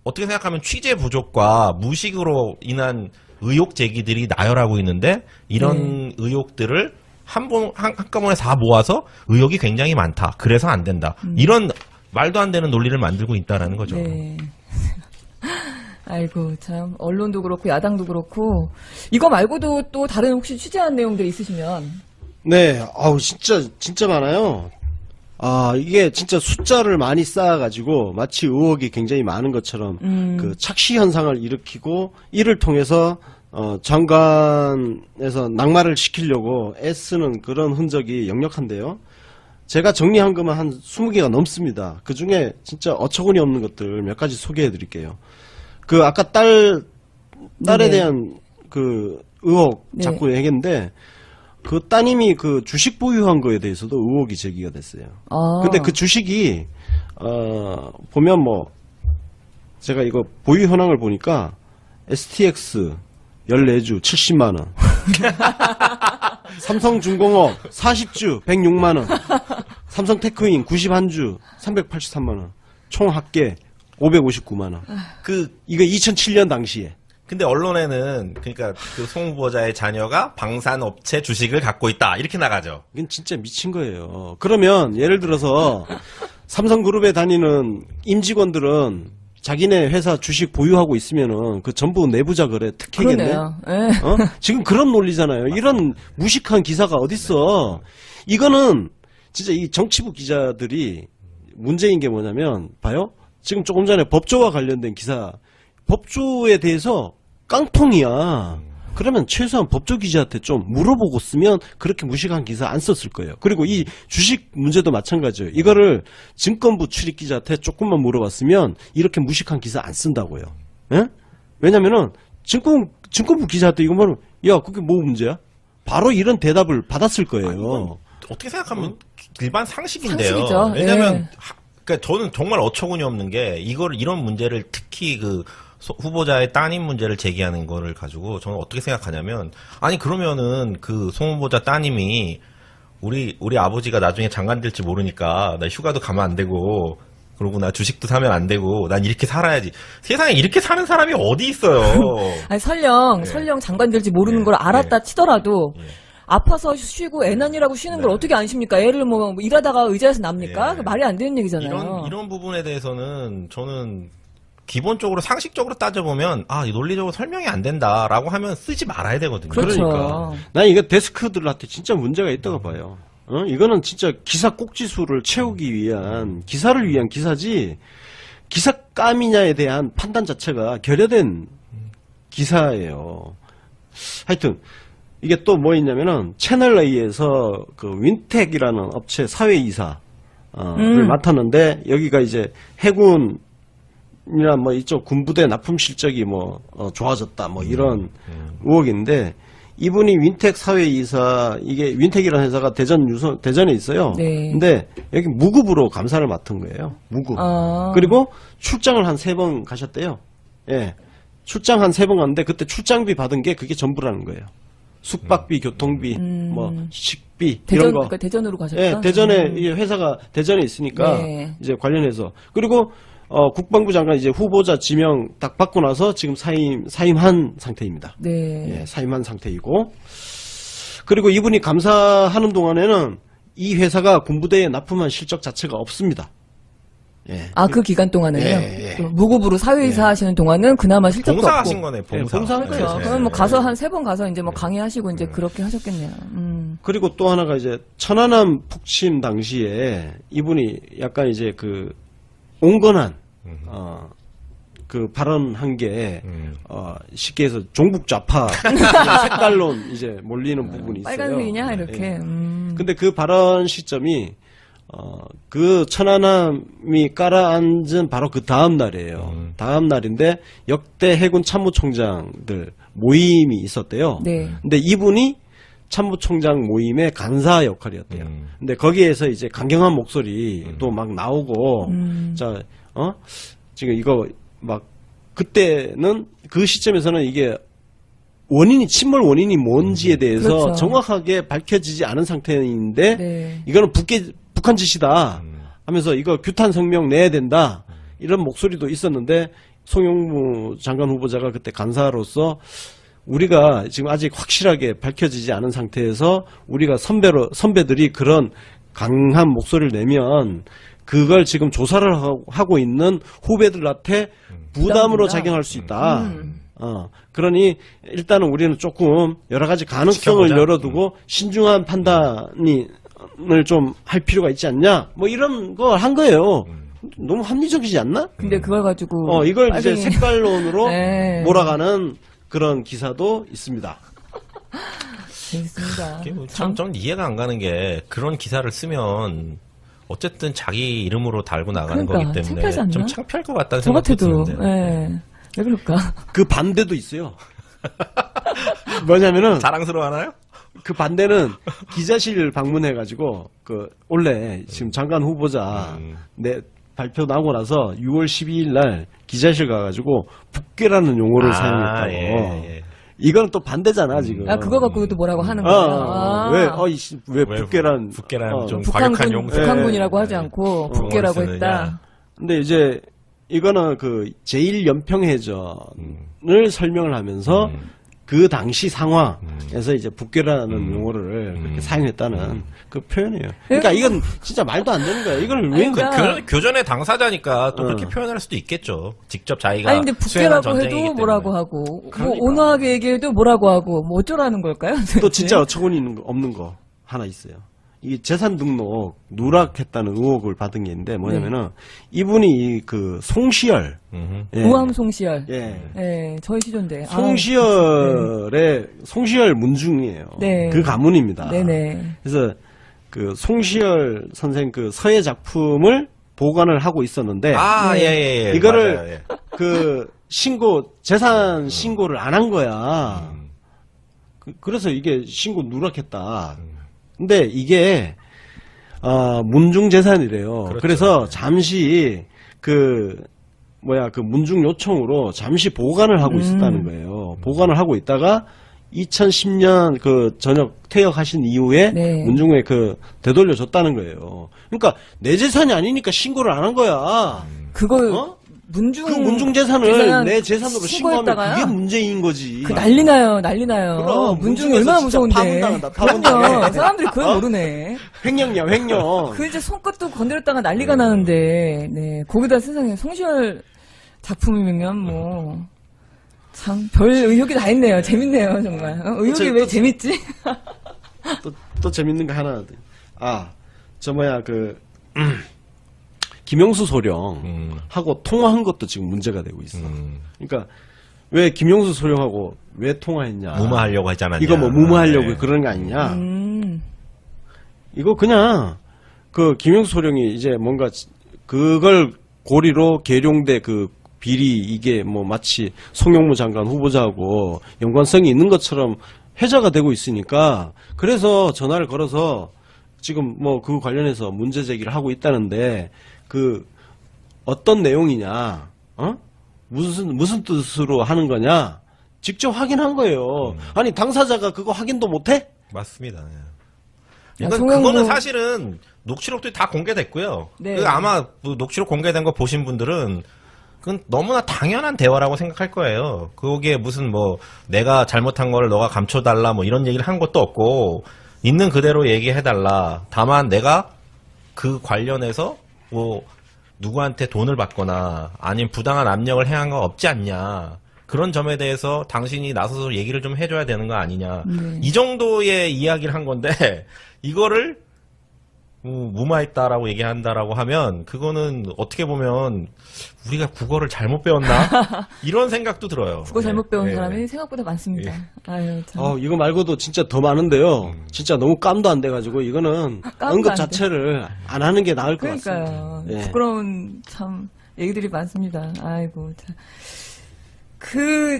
어떻게 생각하면 취재 부족과 무식으로 인한 의혹 제기들이 나열하고 있는데 이런 의혹들을 한꺼번에 다 모아서 의혹이 굉장히 많다. 그래서 안 된다. 이런 말도 안 되는 논리를 만들고 있다라는 거죠. 네. 아이고 참 언론도 그렇고 야당도 그렇고 이거 말고도 또 다른 혹시 취재한 내용들 있으시면 네, 아우 진짜 많아요. 이게 진짜 숫자를 많이 쌓아가지고 마치 의혹이 굉장히 많은 것처럼 그 착시 현상을 일으키고 이를 통해서 장관에서 낙마를 시키려고 애쓰는 그런 흔적이 역력한데요. 제가 정리한 것만 한 20개가 넘습니다. 그 중에 진짜 어처구니 없는 것들 몇 가지 소개해 드릴게요. 그 아까 딸에 네. 대한 그 의혹 네. 자꾸 얘기했는데 그 따님이 그 주식 보유한 거에 대해서도 의혹이 제기가 됐어요. 근데 그 주식이 보면 뭐 제가 이거 보유 현황을 보니까 STX 14주 70만 원. 삼성중공업 40주 106만 원. 삼성테크인 91주 383만 원. 총 합계 559만 원. 이거 2007년 당시에. 근데 언론에는 그러니까 그 송 후보자의 자녀가 방산업체 주식을 갖고 있다 이렇게 나가죠. 이건 진짜 미친 거예요. 그러면 예를 들어서 삼성그룹에 다니는 임직원들은 자기네 회사 주식 보유하고 있으면은 그 전부 내부자 거래 특혜겠네. 그러네요. 네. 지금 그런 논리잖아요. 이런 무식한 기사가 어딨어. 이거는 진짜 이 정치부 기자들이 문제인 게 뭐냐면 봐요. 지금 조금 전에 법조와 관련된 기사 법조에 대해서 깡통이야. 그러면 최소한 법조 기자한테 좀 물어보고 쓰면 그렇게 무식한 기사 안 썼을 거예요. 그리고 이 주식 문제도 마찬가지예요. 이거를 증권부 출입 기자한테 조금만 물어봤으면 이렇게 무식한 기사 안 쓴다고요. 예? 왜냐면은 증권부 기자한테 이거 말하면 야 그게 뭐 문제야? 바로 이런 대답을 받았을 거예요. 어떻게 생각하면 일반 상식인데요. 상식이죠. 왜냐면 예. 그러니까 저는 정말 어처구니 없는 게 이런 문제를 특히 그 후보자의 따님 문제를 제기하는 거를 가지고 저는 어떻게 생각하냐면 아니 그러면은 그 송 후보자 따님이 우리 아버지가 나중에 장관 될지 모르니까 나 휴가도 가면 안 되고 그러고 나 주식도 사면 안 되고 난 이렇게 살아야지. 세상에 이렇게 사는 사람이 어디 있어요. 아니 설령 장관 될지 모르는 걸 알았다 치더라도 아파서 쉬고 애난이라고 쉬는 걸 어떻게 안 쉽니까? 애를 뭐 일하다가 의자에서 납니까? 그 말이 안 되는 얘기잖아요. 이런 부분에 대해서는 저는 기본적으로 상식적으로 따져보면 논리적으로 설명이 안 된다라고 하면 쓰지 말아야 되거든요. 그렇죠. 그러니까 난 이거 데스크들한테 진짜 문제가 있다고 봐요. 이거는 진짜 기사 꼭지수를 채우기 위한 기사를 위한 기사지 기사감이냐에 대한 판단 자체가 결여된 기사예요. 하여튼 이게 또 뭐 있냐면은 채널A에서 그 윈텍이라는 업체 사회이사를 맡았는데 여기가 이제 해군이나 뭐 이쪽 군부대 납품 실적이 뭐 좋아졌다 뭐 이런 의혹인데 이분이 윈텍 사회이사, 이게 윈텍이라는 회사가 대전에 있어요. 네. 근데 여기 무급으로 감사를 맡은 거예요. 무급. 그리고 출장을 한 3번 가셨대요. 예. 출장 한 3번 갔는데 그때 출장비 받은 게 그게 전부라는 거예요. 숙박비, 교통비, 뭐 식비 이런 거. 그러니까 대전으로 가셨다. 예, 대전에 이 회사가 대전에 있으니까 네. 이제 관련해서 그리고 국방부 장관 이제 후보자 지명 딱 받고 나서 지금 사임한 상태입니다. 네. 예, 사임한 상태이고 그리고 이분이 감사하는 동안에는 이 회사가 군부대에 납품한 실적 자체가 없습니다. 예. 그 기간 동안에요. 예, 예. 그 무급으로 사회이사 하시는 동안은 그나마 실적도 봉사하신 없고. 거네, 예, 봉사. 봉사한 거예요. 그렇죠. 그럼 뭐 가서 한 3번 가서 이제 뭐 강의하시고 이제 그렇게 하셨겠네요. 그리고 또 하나가 이제 천안함 북침 당시에 이분이 약간 이제 그 온건한 그 발언한 게 쉽게 해서 종북 좌파 색깔론 이제 몰리는 부분이 있어요. 빨간색이냐 이렇게. 예. 근데 그 발언 시점이 그 천안함이 깔아앉은 바로 그 다음 날이에요. 다음 날인데 역대 해군 참모총장들 모임이 있었대요. 네. 근데 이분이 참모총장 모임의 간사 역할이었대요. 근데 거기에서 이제 강경한 목소리 또 막 나오고, 자, 지금 이거 막, 그때는, 그 시점에서는 이게 침몰 원인이 뭔지에 대해서 그렇죠. 정확하게 밝혀지지 않은 상태인데, 네. 이거는 북한 짓이다 하면서 이거 규탄 성명 내야 된다. 이런 목소리도 있었는데, 송영무 장관 후보자가 그때 간사로서 우리가 지금 아직 확실하게 밝혀지지 않은 상태에서 우리가 선배들이 그런 강한 목소리를 내면 그걸 지금 조사를 하고 있는 후배들한테 부담으로 작용할 수 있다. 그러니 일단은 우리는 조금 여러 가지 가능성을 지켜보자. 열어두고 신중한 판단을 좀 할 필요가 있지 않냐? 뭐 이런 거 한 거예요. 너무 합리적이지 않나? 근데 그걸 가지고. 이걸 이제 빨갱이- 색깔론으로 네. 몰아가는 그런 기사도 있습니다. 재밌습니다. 이게 뭐 전 이해가 안 가는 게 그런 기사를 쓰면 어쨌든 자기 이름으로 달고 나가는 그러니까, 거기 때문에 창피하지 않나? 좀 창피할 것 같다는 저 생각도 같아도. 드는데. 예. 왜 그럴까? 그 반대도 있어요. 뭐냐면은 자랑스러워하나요? 그 반대는 기자실 방문해가지고 그 원래 지금 장관 후보자 발표 나고 나서 6월 12일 날 기자실 가가지고 북괴라는 용어를 사용했다고. 예. 이거는 또 반대잖아 지금. 그거 갖고 또 뭐라고 하는 거예요? 왜 북괴란 좀 과격한 용서. 북한군이라고 하지 않고 북괴라고 쓰느냐. 했다. 근데 이제 이거는 그 제1연평해전을 설명을 하면서 그 당시 상황에서 이제 북괴라는 용어를 그렇게 사용했다는 그 표현이에요. 그러니까 이건 진짜 말도 안 되는 거야. 이걸 왜 그러니까 교전의 당사자니까 또 그렇게 표현할 수도 있겠죠. 직접 자기가 아니 근데 수행한 북괴라고 전쟁이기 해도 때문에. 뭐라고 하고 뭐 그러니까. 온화하게 얘기해도 뭐라고 하고 뭐 어쩌라는 걸까요? 또 진짜 어처구니 없는 거 하나 있어요. 이 재산 등록 누락했다는 의혹을 받은 게 있는데 뭐냐면은 이분이 그 송시열, 우암 송시열. 예, 예, 저희 시조인데. 송시열 문중이에요. 네. 그 가문입니다. 네네. 그래서 그 송시열 선생 그 서예 작품을 보관을 하고 있었는데 예. 이거를 맞아요, 예. 그 재산 신고를 안 한 거야. 그래서 이게 신고 누락했다. 근데 이게 문중 재산이래요. 그렇죠. 그래서 잠시 그 문중 요청으로 잠시 보관을 하고 있었다는 거예요. 보관을 하고 있다가 2010년 그 전역 퇴역하신 이후에 네. 문중에 그 되돌려줬다는 거예요. 그러니까 내 재산이 아니니까 신고를 안 한 거야. 그거 문중 그 문중 재산을 내 재산으로 신고하면 신고했다가요? 그게 문제인 거지. 그 난리 나요. 그럼 문중이 문중에서 얼마나 진짜 무서운데. 파문당한다, 그럼요. 파문당해. 사람들이 그걸 모르네. 횡령이야, 횡령. 그 이제 손끝도 건드렸다가 난리가 나는데, 네. 거기다 세상에 송시열 작품이면 뭐, 참, 별 의혹이 다 있네요. 재밌네요, 정말. 의혹이 왜 재밌지? 또 재밌는 거 하나. 김영수 소령하고 통화한 것도 지금 문제가 되고 있어. 그러니까 왜 김영수 소령하고 왜 통화했냐? 무마하려고 하지 않았냐? 이거 뭐 무마하려고 네. 그런 거 아니냐? 이거 그냥 그 김영수 소령이 이제 뭔가 그걸 고리로 계룡대 그 비리 이게 뭐 마치 송영무 장관 후보자하고 연관성이 있는 것처럼 해자가 되고 있으니까 그래서 전화를 걸어서 지금 뭐 그 관련해서 문제 제기를 하고 있다는데 그 어떤 내용이냐, 무슨 뜻으로 하는 거냐 직접 확인한 거예요. 아니 당사자가 그거 확인도 못해? 맞습니다. 야, 그거는 사실은 녹취록들이 다 공개됐고요. 네. 그 아마 그 녹취록 공개된 거 보신 분들은 그건 너무나 당연한 대화라고 생각할 거예요. 거기에 무슨 뭐 내가 잘못한 걸 너가 감춰달라 뭐 이런 얘기를 한 것도 없고 있는 그대로 얘기해달라. 다만 내가 그 관련해서 뭐 누구한테 돈을 받거나 아니면 부당한 압력을 행한 거 없지 않냐. 그런 점에 대해서 당신이 나서서 얘기를 좀 해줘야 되는 거 아니냐. 이 정도의 이야기를 한 건데 이거를 무마했다라고 얘기한다라고 하면 그거는 어떻게 보면 우리가 국어를 잘못 배웠나? 이런 생각도 들어요. 국어 잘못 배운 네. 사람이 생각보다 많습니다. 아유, 참. 이거 말고도 진짜 더 많은데요. 진짜 너무 깜도 안 돼가지고 이거는 깜도 언급 안 돼. 자체를 안 하는 게 나을 것 그러니까요. 같습니다. 예. 부끄러운 참 얘기들이 많습니다. 아이고 참. 그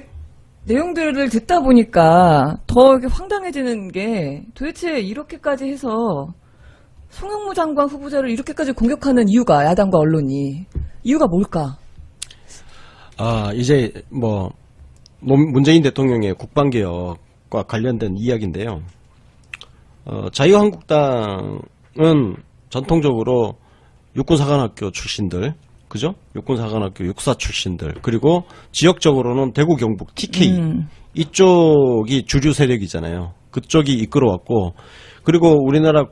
내용들을 듣다 보니까 더 이렇게 황당해지는 게 도대체 이렇게까지 해서 송영무 장관 후보자를 이렇게까지 공격하는 이유가 야당과 언론이 이유가 뭘까? 이제 뭐 문재인 대통령의 국방개혁과 관련된 이야기인데요. 자유한국당은 전통적으로 육군사관학교 출신들, 그죠? 육군사관학교 육사 출신들, 그리고 지역적으로는 대구 경북 TK 이쪽이 주류 세력이잖아요. 그쪽이 이끌어왔고, 그리고 우리나라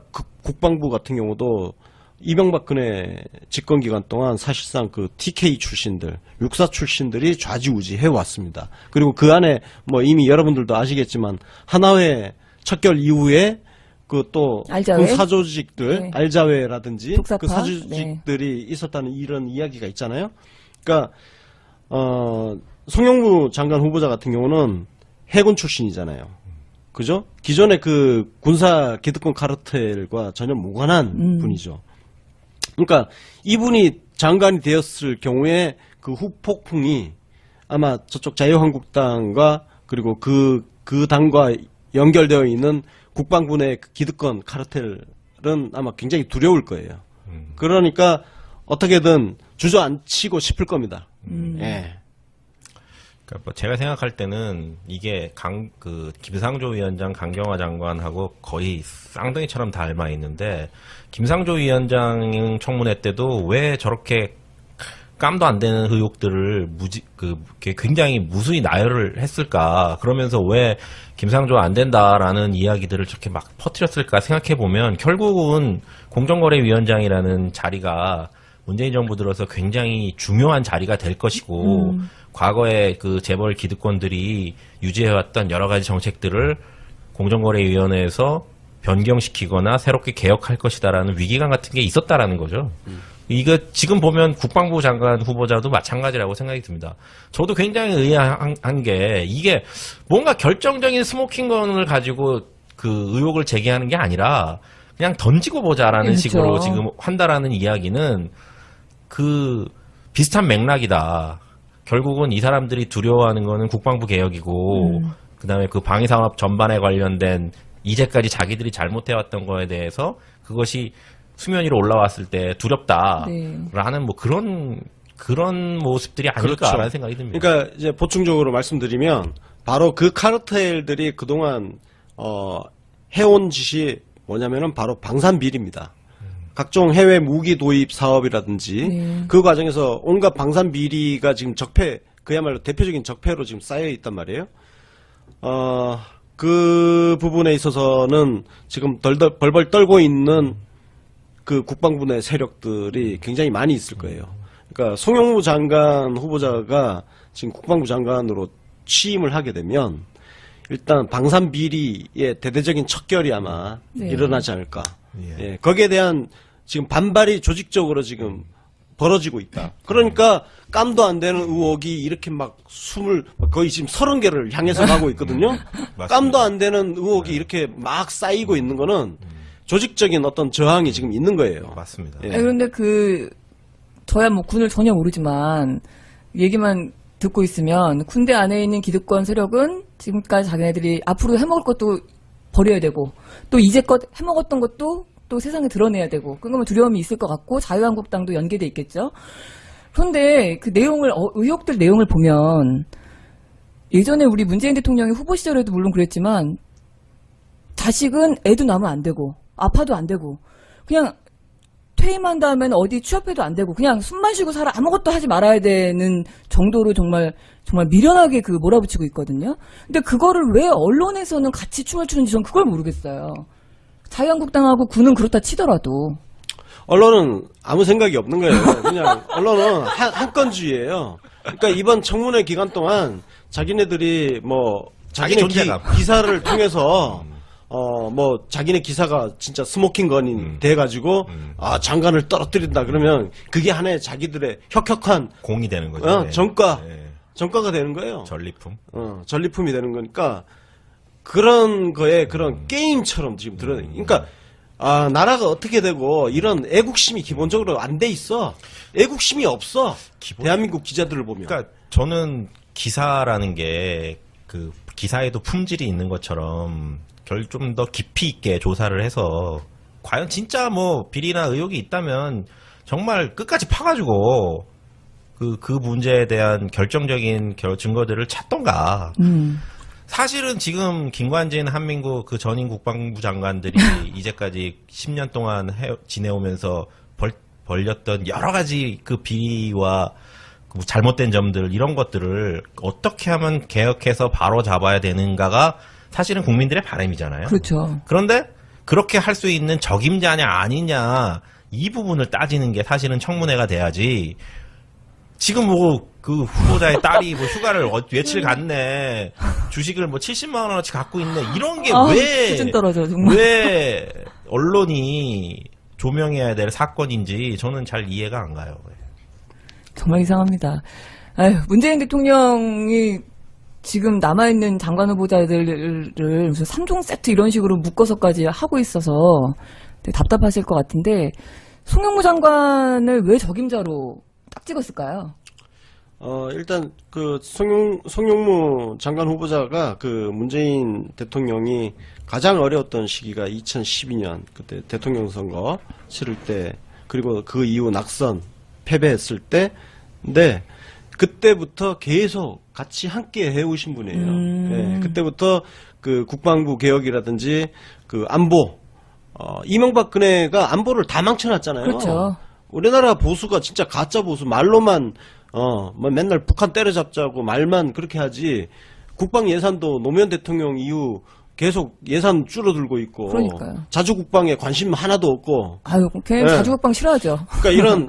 국방부 같은 경우도 이명박근혜 집권 기간 동안 사실상 그 TK 출신들, 육사 출신들이 좌지우지 해왔습니다. 그리고 그 안에 뭐 이미 여러분들도 아시겠지만 하나회 척결 이후에 그 또 알자회? 사조직들, 네. 알자회라든지 독사파? 그 사조직들이 있었다는 이런 이야기가 있잖아요. 그러니까 송영무 장관 후보자 같은 경우는 해군 출신이잖아요. 그죠? 기존의 그 군사 기득권 카르텔과 전혀 무관한 분이죠. 그러니까 이분이 장관이 되었을 경우에 그 후폭풍이 아마 저쪽 자유한국당과 그리고 그 당과 연결되어 있는 국방부 내 기득권 카르텔은 아마 굉장히 두려울 거예요. 그러니까 어떻게든 주저앉히고 싶을 겁니다. 예. 그러니까 뭐 제가 생각할 때는 이게 김상조 위원장, 강경화 장관하고 거의 쌍둥이처럼 닮아 있는데 김상조 위원장 청문회 때도 왜 저렇게 깜도 안 되는 의혹들을 굉장히 무수히 나열을 했을까? 그러면서 왜 김상조 안 된다라는 이야기들을 저렇게 막 퍼뜨렸을까 생각해 보면 결국은 공정거래위원장이라는 자리가 문재인 정부 들어서 굉장히 중요한 자리가 될 것이고 과거에 그 재벌 기득권들이 유지해왔던 여러 가지 정책들을 공정거래위원회에서 변경시키거나 새롭게 개혁할 것이다라는 위기감 같은 게 있었다라는 거죠. 이거 지금 보면 국방부 장관 후보자도 마찬가지라고 생각이 듭니다. 저도 굉장히 의아한 게 이게 뭔가 결정적인 스모킹건을 가지고 그 의혹을 제기하는 게 아니라 그냥 던지고 보자라는 그렇죠. 식으로 지금 한다라는 이야기는 그 비슷한 맥락이다. 결국은 이 사람들이 두려워하는 거는 국방부 개혁이고 그다음에 그 방위산업 전반에 관련된 이제까지 자기들이 잘못해왔던 거에 대해서 그것이 수면 위로 올라왔을 때 두렵다라는 뭐 그런 모습들이 아닐까라는 그렇죠. 생각이 듭니다. 그러니까 이제 보충적으로 말씀드리면 바로 그 카르텔들이 그동안 해온 짓이 뭐냐면은 바로 방산 비리입니다. 각종 해외 무기 도입 사업이라든지 네. 그 과정에서 온갖 방산 비리가 지금 그야말로 대표적인 적폐로 지금 쌓여 있단 말이에요. 그 부분에 있어서는 지금 벌벌 떨고 있는 그 국방부 내 세력들이 굉장히 많이 있을 거예요. 그러니까 송영무 장관 후보자가 지금 국방부 장관으로 취임을 하게 되면 일단 방산 비리의 대대적인 척결이 아마 네. 일어나지 않을까. 예, 거기에 대한 지금 반발이 조직적으로 지금 벌어지고 있다. 그러니까 깜도 안 되는 의혹이 이렇게 막 거의 지금 30개를 향해서 가고 있거든요. 깜도 안 되는 의혹이 이렇게 막 쌓이고 있는 거는 조직적인 어떤 저항이 지금 있는 거예요. 맞습니다. 예. 아니, 그런데 저야 뭐 군을 전혀 모르지만 얘기만 듣고 있으면 군대 안에 있는 기득권 세력은 지금까지 자기네들이 앞으로 해먹을 것도 버려야 되고 또 이제껏 해먹었던 것도 또 세상에 드러내야 되고 그러면 두려움이 있을 것 같고 자유한국당도 연계돼 있겠죠. 그런데 그 내용을 의혹들 내용을 보면 예전에 우리 문재인 대통령이 후보 시절에도 물론 그랬지만 자식은 애도 낳으면 안 되고 아파도 안 되고 그냥 퇴임한 다음에는 어디 취업해도 안 되고 그냥 숨만 쉬고 살아 아무것도 하지 말아야 되는 정도로 정말 미련하게 그 몰아붙이고 있거든요. 근데 그거를 왜 언론에서는 같이 춤을 추는지 전 그걸 모르겠어요. 자유한국당하고 군은 그렇다 치더라도 언론은 아무 생각이 없는 거예요. 그냥 언론은 한 건주의예요. 그러니까 이번 청문회 기간 동안 자기네들이 뭐 자기네 존재감. 기사를 통해서 뭐 자기네 기사가 진짜 스모킹 건이 돼가지고 장관을 떨어뜨린다 그러면 그게 하나의 자기들의 혁혁한 공이 되는 거죠. 전과가 되는 거예요. 전리품. 전리품이 되는 거니까 그런 거에 그런 게임처럼 지금 그러니까 나라가 어떻게 되고 이런 애국심이 기본적으로 안 돼 있어. 애국심이 없어. 대한민국 기자들을 보면. 그러니까 저는 기사라는 게 그 기사에도 품질이 있는 것처럼 좀 더 깊이 있게 조사를 해서 과연 진짜 뭐 비리나 의혹이 있다면 정말 끝까지 파가지고 그 문제에 대한 결정적인 증거들을 찾던가. 사실은 지금 김관진 한민국 그 전임 국방부 장관들이 이제까지 10년 동안 지내오면서 벌렸던 여러 가지 그 비리와 그 잘못된 점들 이런 것들을 어떻게 하면 개혁해서 바로 잡아야 되는가가 사실은 국민들의 바람이잖아요. 그렇죠. 그런데 그렇게 할 수 있는 적임자냐 아니냐 이 부분을 따지는 게 사실은 청문회가 돼야지. 지금 뭐 그 후보자의 딸이 뭐 휴가를 며칠 갔네, 주식을 뭐 70만 원어치 갖고 있네, 이런 게 수준 떨어져 정말. 왜 언론이 조명해야 될 사건인지 저는 잘 이해가 안 가요. 정말 이상합니다. 아유, 문재인 대통령이 지금 남아있는 장관 후보자들을 무슨 3종 세트 이런 식으로 묶어서까지 하고 있어서 되게 답답하실 것 같은데, 송영무 장관을 왜 적임자로 딱 찍었을까요? 일단 그 송영무 장관 후보자가 그 문재인 대통령이 가장 어려웠던 시기가 2012년 그때 대통령 선거 치를 때, 그리고 그 이후 낙선 패배했을 때, 근데 그때부터 계속 같이 함께 해오신 분이에요. 네, 그때부터 그 국방부 개혁이라든지 그 안보, 이명박근혜가 안보를 다 망쳐놨잖아요. 그렇죠. 우리나라 보수가 진짜 가짜 보수, 말로만 뭐 맨날 북한 때려잡자고 말만 그렇게 하지, 국방 예산도 노무현 대통령 이후 계속 예산 줄어들고 있고, 그러니까요. 자주국방에 관심 하나도 없고. 아유, 걔는 네. 자주국방 싫어하죠. 그러니까 이런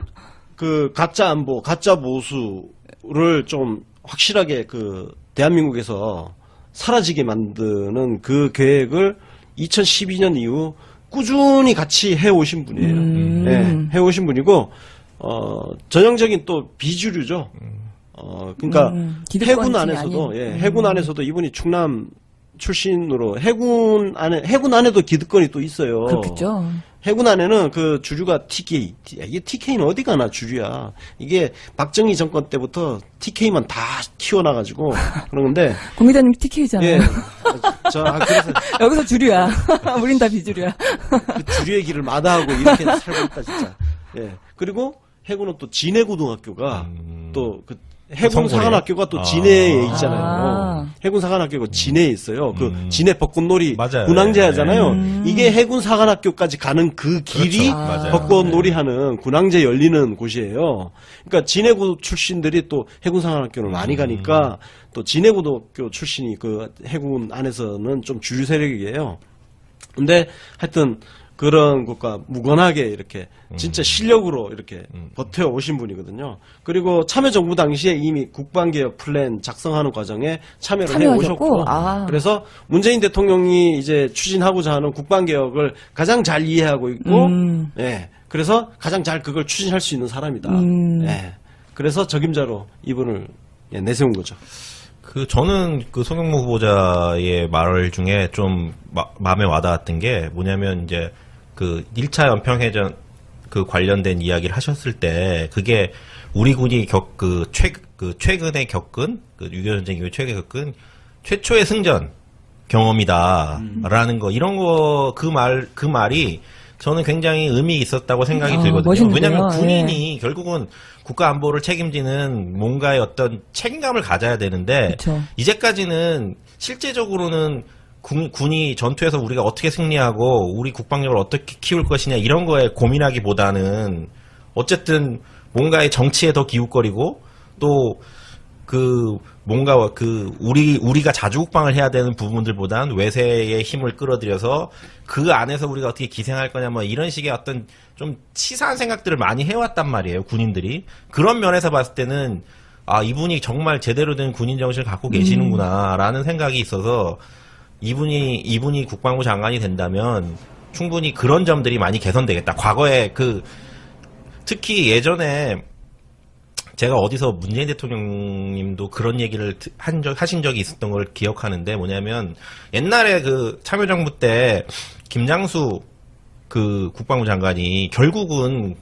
그 가짜 안보, 가짜 보수를 좀 확실하게 그 대한민국에서 사라지게 만드는 그 계획을 2012년 이후 꾸준히 같이 해오신 분이에요. 네, 해오신 분이고, 전형적인 또 비주류죠. 그러니까 해군 안에서도, 해군 안에서도 이분이 충남 출신으로 해군 안에도 기득권이 또 있어요. 그렇겠죠. 해군 안에는 그 주류가 TK. 이게 TK는 어디 가나 주류야. 이게 박정희 정권 때부터 TK만 다 키워놔가지고 그러는데. 공기자님 TK잖아요. 예. 그래서 여기서 주류야. 우린 다 비주류야. 그 주류의 길을 마다하고 이렇게 살고 있다 진짜. 예. 그리고 해군은 또 진해고등학교가 또 그 해군 사관학교가 또 진해에 있잖아요. 해군 사관학교가 진해에 있어요. 그 진해 벚꽃놀이 맞아요. 군항제 하잖아요. 이게 해군 사관학교까지 가는 그 길이 그렇죠. 벚꽃놀이 하는 군항제 열리는 곳이에요. 그러니까 진해고 출신들이 또 해군 사관학교를 많이 가니까 또 진해고등학교 출신이 그 해군 안에서는 좀 주류 세력이에요. 근데 하여튼 그런 것과 무관하게 이렇게 진짜 실력으로 이렇게 버텨오신 분이거든요. 그리고 참여정부 당시에 이미 국방개혁 플랜 작성하는 과정에 참여를 해오셨고, 그래서 문재인 대통령이 이제 추진하고자 하는 국방개혁을 가장 잘 이해하고 있고, 예, 그래서 가장 잘 그걸 추진할 수 있는 사람이다. 예, 그래서 적임자로 이분을 내세운 거죠. 저는 그 송영무 후보자의 말 중에 좀 마음에 와닿았던 게 뭐냐면, 이제 그 1차 연평해전 그 관련된 이야기를 하셨을 때, 그게 우리 군이 그 최근에 겪은 그 6.25 전쟁 이후에 최근에 겪은 최초의 승전 경험이다라는 거 이런 거 그 말이 저는 굉장히 의미 있었다고 생각이 들거든요. 멋있는데요. 왜냐하면 군인이 결국은 국가 안보를 책임지는 뭔가의 어떤 책임감을 가져야 되는데 그쵸. 이제까지는 실제적으로는 군이 전투에서 우리가 어떻게 승리하고 우리 국방력을 어떻게 키울 것이냐 이런 거에 고민하기보다는 어쨌든 뭔가의 정치에 더 기웃거리고 또 그 뭔가 그 우리가 자주국방을 해야 되는 부분들보다는 외세의 힘을 끌어들여서 그 안에서 우리가 어떻게 기생할 거냐 뭐 이런 식의 어떤 좀 치사한 생각들을 많이 해왔단 말이에요 군인들이. 그런 면에서 봤을 때는 아 이분이 정말 제대로 된 군인 정신을 갖고 계시는구나라는 생각이 있어서 이분이 국방부 장관이 된다면 충분히 그런 점들이 많이 개선되겠다. 과거에 특히 예전에 제가 어디서 문재인 대통령님도 그런 얘기를 하신 적이 있었던 걸 기억하는데 뭐냐면 옛날에 그 참여정부 때 김장수 그 국방부 장관이 결국은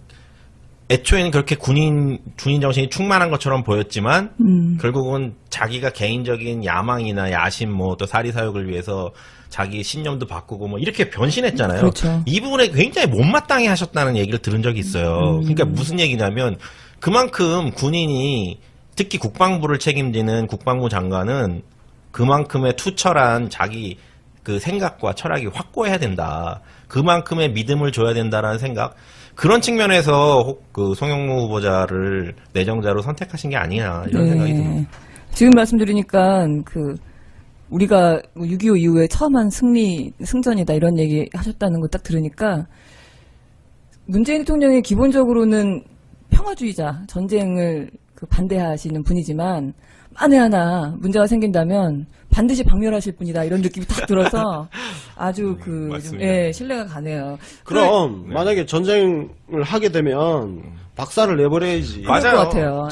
애초에는 그렇게 군인 정신이 충만한 것처럼 보였지만 결국은 자기가 개인적인 야망이나 야심 뭐 또 사리사욕을 위해서 자기 신념도 바꾸고 뭐 이렇게 변신했잖아요. 그렇죠. 이 부분에 굉장히 못마땅해 하셨다는 얘기를 들은 적이 있어요. 그러니까 무슨 얘기냐면 그만큼 군인이 특히 국방부를 책임지는 국방부 장관은 그만큼의 투철한 자기 그 생각과 철학이 확고해야 된다. 그만큼의 믿음을 줘야 된다라는 생각. 그런 측면에서 그 송영무 후보자를 내정자로 선택하신 게 아니냐 이런 생각이 듭니다. 지금 말씀드리니까 우리가 6.25 이후에 처음 한 승전이다 이런 얘기 하셨다는 거 딱 들으니까 문재인 대통령이 기본적으로는 평화주의자, 전쟁을 반대하시는 분이지만 만에 하나 문제가 생긴다면 반드시 박멸하실 분이다 이런 느낌이 딱 들어서 아주 신뢰가 가네요. 그럼 만약에 전쟁을 하게 되면 박살을 내버려야지. 맞아요. 것 같아요.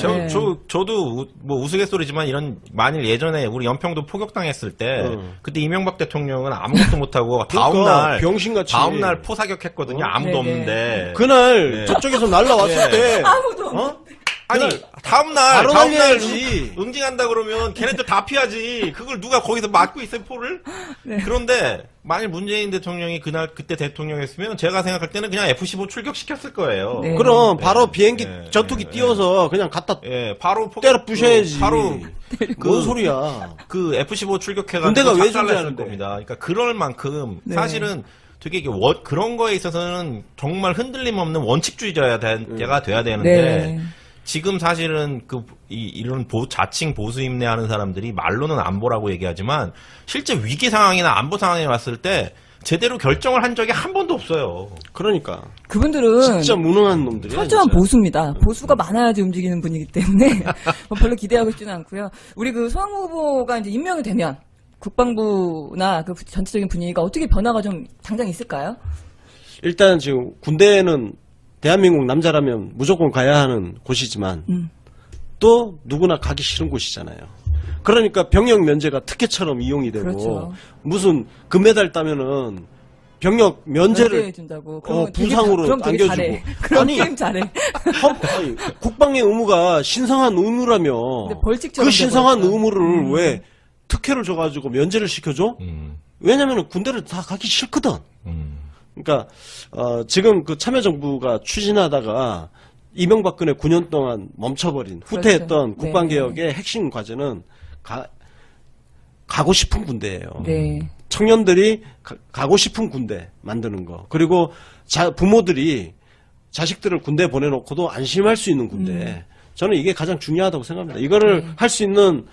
저도 뭐 우스갯소리지만 이런 만일 예전에 우리 연평도 포격당했을 때 그때 이명박 대통령은 아무것도 못하고 그러니까 병신같이 다음날 포사격했거든요. 아무도 없는데 그날 저쪽에서 날라왔을 때 아무도 아니 다음날 날려야지. 응징한다 그러면 걔네들 다 피하지. 그걸 누가 거기서 맞고 있어요 포를? 그런데 만일 문재인 대통령이 그때 대통령이었으면 제가 생각할 때는 그냥 F-15 출격시켰을 거예요. 그럼 바로 비행기 전투기 띄워서 그냥 갖다 바로 때려 부셔야지. 바로 뭔 소리야? 그 F-15 출격해가지고 군대가 왜 작살냈을 존재하는데? 겁니다. 그러니까 그럴 만큼 사실은 되게 이게 그런 거에 있어서는 정말 흔들림 없는 원칙주의자가 돼야 되는데 지금 사실은 이런 자칭 보수 임내하는 사람들이 말로는 안보라고 얘기하지만 실제 위기 상황이나 안보 상황에 왔을 때 제대로 결정을 한 적이 한 번도 없어요. 그러니까 그분들은 진짜 무능한 놈들이야. 철저한 진짜. 보수입니다. 보수가 많아야지 움직이는 분이기 때문에 별로 기대하고 싶지는 않고요. 우리 송영무 후보가 이제 임명이 되면 국방부나 그 전체적인 분위기가 어떻게 변화가 좀 당장 있을까요? 일단 지금 군대는 대한민국 남자라면 무조건 가야 하는 곳이지만 또 누구나 가기 싫은 곳이잖아요. 그러니까 병역 면제가 특혜처럼 이용이 되고 그렇죠. 무슨 금메달 따면은 병역 면제를 준다고. 부상으로 그럼 되게 안겨주고. 잘해. 그럼 아니, 게임 잘해. 아니, 국방의 의무가 신성한 의무라며 벌칙처럼 그 신성한 돼버렸죠. 의무를 왜 특혜를 줘가지고 면제를 시켜줘? 왜냐면은 군대를 다 가기 싫거든. 그러니까 지금 그 참여정부가 추진하다가 이명박근혜 9년 동안 멈춰버린 후퇴했던 그렇죠. 국방개혁의 핵심 과제는 가고 싶은 군대예요. 네. 청년들이 가고 싶은 군대 만드는 거. 그리고 부모들이 자식들을 군대 보내놓고도 안심할 수 있는 군대. 저는 이게 가장 중요하다고 생각합니다. 이거를 할 수 있는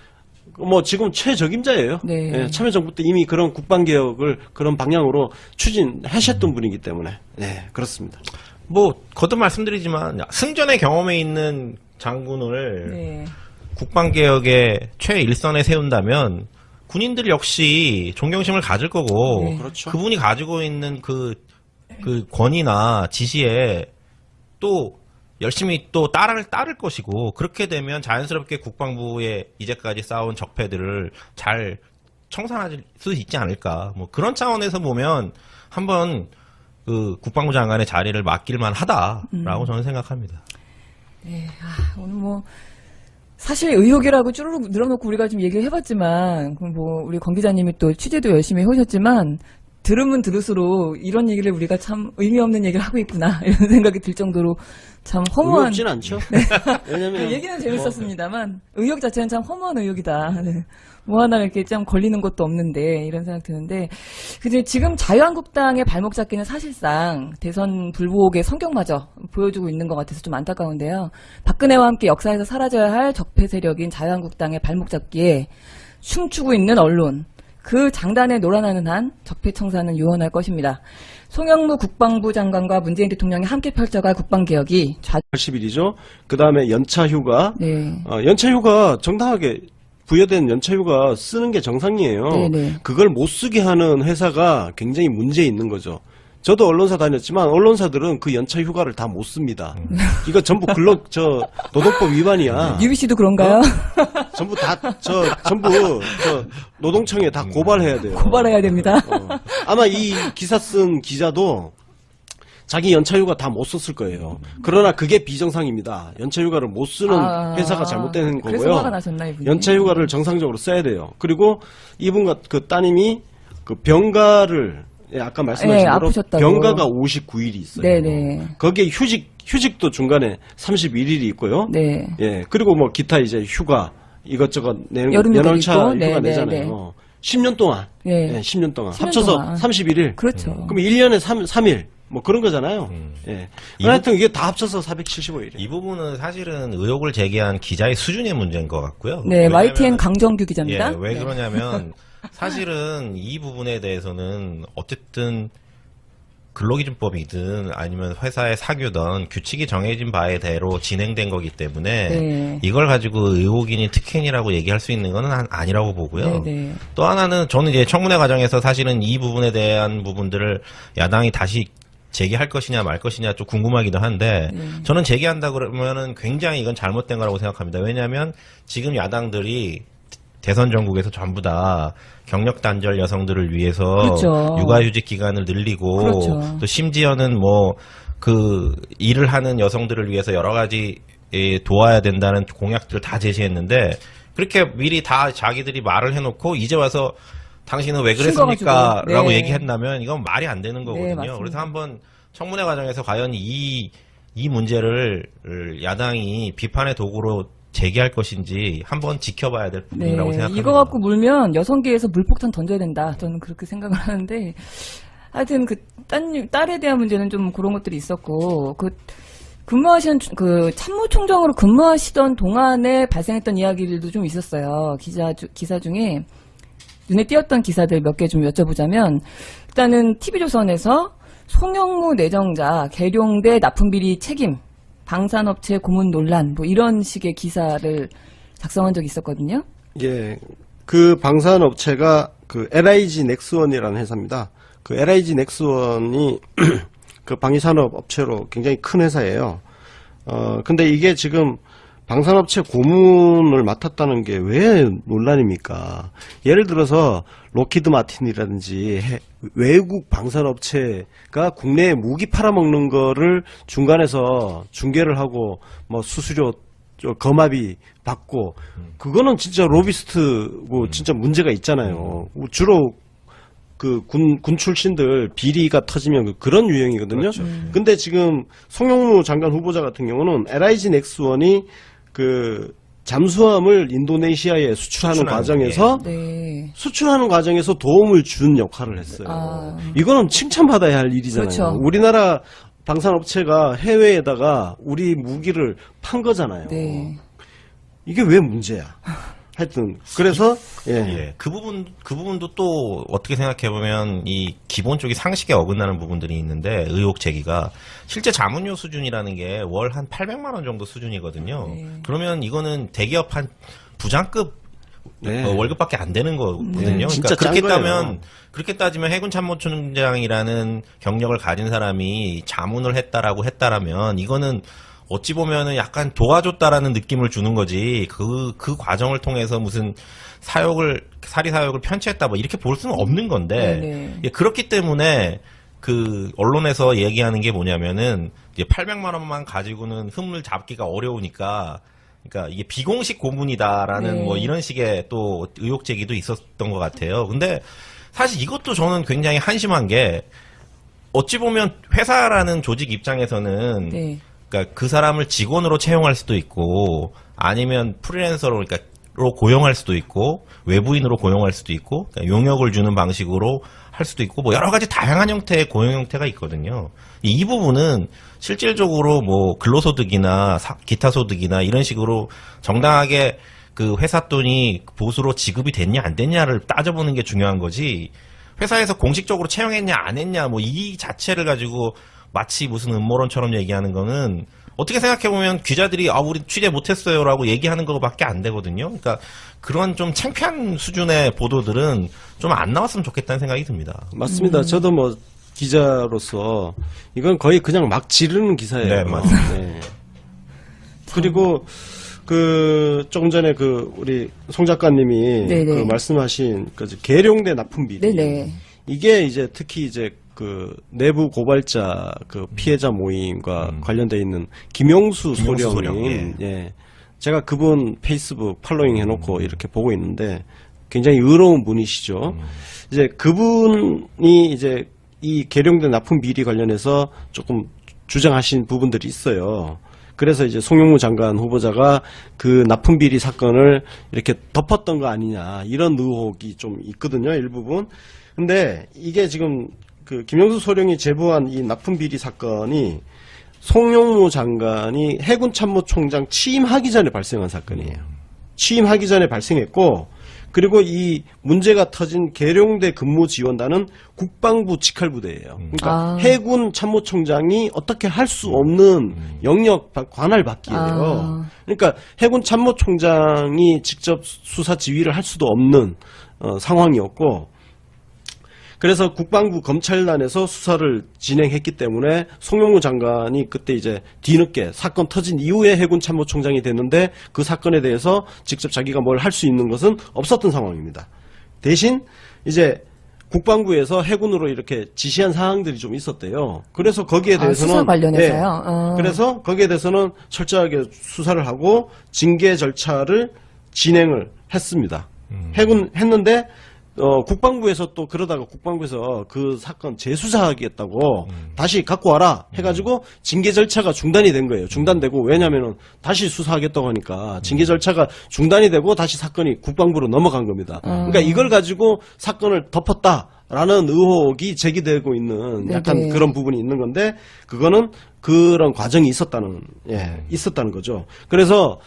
뭐 지금 최적임자예요. 네. 예, 참여정부 때 이미 그런 국방개혁을 그런 방향으로 추진하셨던 분이기 때문에 네, 그렇습니다. 뭐 거듭 말씀드리지만 승전의 경험에 있는 장군을 국방개혁의 최일선에 세운다면 군인들 역시 존경심을 가질 거고 그렇죠. 그분이 가지고 있는 그 권위나 지시에 또 열심히 또 따를 것이고 그렇게 되면 자연스럽게 국방부에 이제까지 쌓아온 적폐들을 잘 청산할 수 있지 않을까. 뭐 그런 차원에서 보면 한번 그 국방부 장관의 자리를 맡길만 하다라고 저는 생각합니다. 네, 오늘 뭐 사실 의혹이라고 쭈르륵 늘어놓고 우리가 좀 얘기를 해봤지만, 뭐, 우리 권 기자님이 또 취재도 열심히 해오셨지만, 들으면 들을수록 이런 얘기를 우리가 참 의미 없는 얘기를 하고 있구나, 이런 생각이 들 정도로 참 허무한. 의혹진 않죠. 왜냐면 얘기는 재밌었습니다만, 의혹 자체는 참 허무한 의혹이다. 네. 뭐 하나 이렇게 좀 걸리는 것도 없는데, 이런 생각 드는데, 근데 지금 자유한국당의 발목 잡기는 사실상 대선 불복의 성격마저 보여주고 있는 것 같아서 좀 안타까운데요. 박근혜와 함께 역사에서 사라져야 할 적폐 세력인 자유한국당의 발목 잡기에 춤추고 있는 언론, 그 장단에 놀아나는 한 적폐 청산은 유언할 것입니다. 송영무 국방부 장관과 문재인 대통령이 함께 펼쳐갈 국방개혁이 80일이죠. 그 다음에 연차휴가. 네. 연차휴가 정당하게 부여된 연차휴가 쓰는 게 정상이에요. 네네. 그걸 못 쓰게 하는 회사가 굉장히 문제 있는 거죠. 저도 언론사 다녔지만 언론사들은 그 연차휴가를 다 못 씁니다. 이거 전부 노동법 위반이야. UBC도 그런가요? 전부 노동청에 다 고발해야 돼요. 고발해야 됩니다. 아마 이 기사 쓴 기자도 자기 연차휴가 다 못 썼을 거예요. 그러나 그게 비정상입니다. 연차휴가를 못 쓰는 회사가 잘못된 거고요. 그래서 화가 나셨나, 이분이? 연차휴가를 정상적으로 써야 돼요. 그리고 이분과 그 따님이 그 병가를 아까 말씀하신 대로 아프셨다고. 병가가 59일이 있어요. 네네. 거기에 휴직도 중간에 31일이 있고요. 네. 예, 그리고 뭐 기타 이제 휴가 이것저것 내는 여름휴가 연월차 있고, 휴가 네, 내잖아요. 네. 10년 동안. 네. 예, 10년 동안. 10년 합쳐서 동안. 31일. 그렇죠. 그럼 1년에 3일. 뭐 그런 거잖아요. 예. 하여튼 이게 다 합쳐서 475일이에요. 이 부분은 사실은 의혹을 제기한 기자의 수준의 문제인 것 같고요. 네, 왜냐면- YTN 강정규 기자입니다. 예, 왜 네. 그러냐면 사실은 이 부분에 대해서는 어쨌든 근로기준법이든 아니면 회사의 사규든 규칙이 정해진 바에 대로 진행된 거기 때문에 네. 이걸 가지고 의혹이니 특혜니라고 얘기할 수 있는 건 아니라고 보고요. 네네. 또 하나는 저는 이제 청문회 과정에서 사실은 이 부분에 대한 부분들을 야당이 다시 제기할 것이냐 말 것이냐 좀 궁금하기도 한데 저는 제기한다 그러면은 굉장히 이건 잘못된 거라고 생각합니다. 왜냐하면 지금 야당들이 대선 전국에서 전부 다 경력 단절 여성들을 위해서 그렇죠. 육아휴직 기간을 늘리고 그렇죠. 또 심지어는 뭐 그 일을 하는 여성들을 위해서 여러 가지 도와야 된다는 공약들을 다 제시했는데 그렇게 미리 다 자기들이 말을 해놓고 이제 와서 당신은 왜 그랬습니까? 쉰 거가지고. 라고 네. 얘기했다면 이건 말이 안 되는 거거든요. 맞습니다. 그래서 한번 청문회 과정에서 과연 이 문제를 야당이 비판의 도구로 제기할 것인지 한번 지켜봐야 될 부분이라고 생각합니다. 이거 갖고 물면 여성계에서 물폭탄 던져야 된다. 저는 그렇게 생각을 하는데, 하여튼 그 딸에 대한 문제는 좀 그런 것들이 있었고, 근무하시는 그 참모총장으로 근무하시던 동안에 발생했던 이야기들도 좀 있었어요. 기사 중에 눈에 띄었던 기사들 몇 개 좀 여쭤보자면, 일단은 TV조선에서 송영무 내정자 계룡대 납품비리 책임 방산업체 고문 논란 뭐 이런 식의 기사를 작성한 적이 있었거든요. 예. 그 방산업체가 그 LIG 넥스원이라는 회사입니다. 그 LIG 넥스원이 그 방위산업 업체로 굉장히 큰 회사예요. 근데 이게 지금 방산업체 고문을 맡았다는 게 왜 논란입니까? 예를 들어서 로키드 마틴이라든지 외국 방산업체가 국내에 무기 팔아먹는 거를 중간에서 중개를 하고 뭐 수수료 거마비 받고 그거는 진짜 로비스트고 진짜 문제가 있잖아요. 주로 그 군 출신들 비리가 터지면 그런 유형이거든요. 그렇죠. 근데 지금 송영무 장관 후보자 같은 경우는 LIG 넥스원이 그 잠수함을 인도네시아에 수출하는 과정에서 네. 수출하는 과정에서 도움을 준 역할을 했어요. 이거는 칭찬받아야 할 일이잖아요. 그렇죠. 우리나라 방산업체가 해외에다가 우리 무기를 판 거잖아요. 네. 이게 왜 문제야? 하여튼 그래서 예, 그 부분도 또 어떻게 생각해 보면 이 기본적인 상식에 어긋나는 부분들이 있는데 의혹 제기가 실제 자문료 수준이라는 게 월 한 800만 원 정도 수준이거든요. 네. 그러면 이거는 대기업 한 부장급 네. 월급밖에 안 되는 거거든요. 네, 진짜 그렇게 짠 거예요. 따면 그렇게 따지면 해군 참모총장이라는 경력을 가진 사람이 자문을 했다라고 했다라면 이거는 어찌 보면은 약간 도와줬다라는 느낌을 주는 거지. 그 과정을 통해서 무슨 사리 사욕을 편취했다 뭐 이렇게 볼 수는 없는 건데. 네네. 예, 그렇기 때문에 그 언론에서 얘기하는 게 뭐냐면은 이제 800만 원만 가지고는 흠을 잡기가 어려우니까 그러니까 이게 비공식 고문이다라는 네. 뭐 이런 식의 또 의혹 제기도 있었던 것 같아요. 근데 사실 이것도 저는 굉장히 한심한 게 어찌 보면 회사라는 조직 입장에서는 네. 그러니까 그 사람을 직원으로 채용할 수도 있고 아니면 프리랜서로 그러니까 로 고용할 수도 있고 외부인으로 고용할 수도 있고 그러니까 용역을 주는 방식으로 할 수도 있고 뭐 여러 가지 다양한 형태의 고용 형태가 있거든요. 이 부분은 실질적으로 뭐 근로소득이나 기타 소득이나 이런 식으로 정당하게 그 회사 돈이 보수로 지급이 됐냐 안 됐냐를 따져보는 게 중요한 거지. 회사에서 공식적으로 채용했냐 안 했냐 뭐 이 자체를 가지고 마치 무슨 음모론처럼 얘기하는 거는 어떻게 생각해보면 기자들이 우리 취재 못했어요라고 얘기하는 것밖에 안 되거든요. 그러니까 그런 좀 창피한 수준의 보도들은 좀 안 나왔으면 좋겠다는 생각이 듭니다. 맞습니다. 저도 뭐 기자로서 이건 거의 그냥 막 지르는 기사예요. 네, 맞습니다. 네. 그리고 그 조금 전에 그 우리 송 작가님이 네네. 그 말씀하신 그 계룡대 납품 비리 네네. 이게 이제 특히 이제 그 내부 고발자 그 피해자 모임과 관련돼 있는 김용수 김용수 소령님, 소령, 예. 제가 그분 페이스북 팔로잉 해놓고 이렇게 보고 있는데 굉장히 의로운 분이시죠. 이제 그분이 이제 이 계룡대 납품 비리 관련해서 조금 주장하신 부분들이 있어요. 그래서 이제 송영무 장관 후보자가 그 납품 비리 사건을 이렇게 덮었던 거 아니냐 이런 의혹이 좀 있거든요, 일부분. 근데 이게 지금 그 김영수 소령이 제보한 이 납품 비리 사건이 송영무 장관이 해군 참모총장 취임하기 전에 발생한 사건이에요. 취임하기 전에 발생했고, 그리고 이 문제가 터진 계룡대 근무지원단은 국방부 직할부대예요. 그러니까 해군 참모총장이 어떻게 할 수 없는 영역 관할 받기예요. 그러니까 해군 참모총장이 직접 수사 지휘를 할 수도 없는 상황이었고, 그래서 국방부 검찰단에서 수사를 진행했기 때문에 송영무 장관이 그때 이제 뒤늦게 사건 터진 이후에 해군 참모총장이 됐는데 그 사건에 대해서 직접 자기가 뭘 할 수 있는 것은 없었던 상황입니다. 대신 이제 국방부에서 해군으로 이렇게 지시한 사항들이 좀 있었대요. 그래서 거기에 대해서는 수사 관련해서요. 네, 그래서 거기에 대해서는 철저하게 수사를 하고 징계 절차를 진행을 했습니다. 했는데 국방부에서 또 그러다가 국방부에서 그 사건 재수사하겠다고 다시 갖고 와라 해가지고 징계 절차가 중단이 된 거예요. 중단되고 왜냐면은 다시 수사하겠다고 하니까 징계 절차가 중단이 되고 다시 사건이 국방부로 넘어간 겁니다. 그러니까 이걸 가지고 사건을 덮었다라는 의혹이 제기되고 있는 약간 네네. 그런 부분이 있는 건데 그거는 그런 과정이 있었다는 거죠. 그래서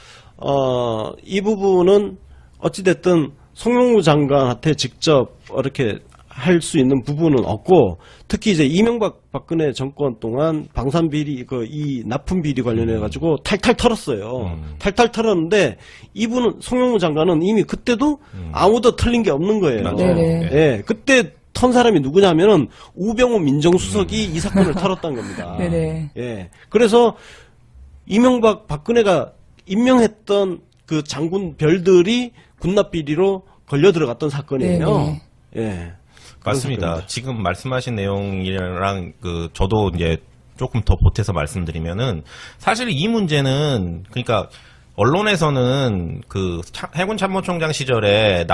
이 부분은 어찌됐든 송영무 장관한테 직접 이렇게 할 수 있는 부분은 없고, 특히 이제 이명박 박근혜 정권 동안 방산 비리 이 납품 비리 관련해 가지고 탈탈 털었어요. 탈탈 털었는데 이분은 송영무 장관은 이미 그때도 아무도 털린 게 없는 거예요. 네네. 예, 그때 턴 사람이 누구냐면은 우병우 민정수석이 이 사건을 털었던 겁니다. 네네. 예, 그래서 이명박 박근혜가 임명했던 그 장군 별들이 군납 비리로 걸려 들어갔던 사건이에요. 네네. 예. 맞습니다. 사건입니다. 지금 말씀하신 내용이랑 저도 이제 조금 더 보태서 말씀드리면은 사실 이 문제는 그러니까 언론에서는 그 해군 참모총장 시절에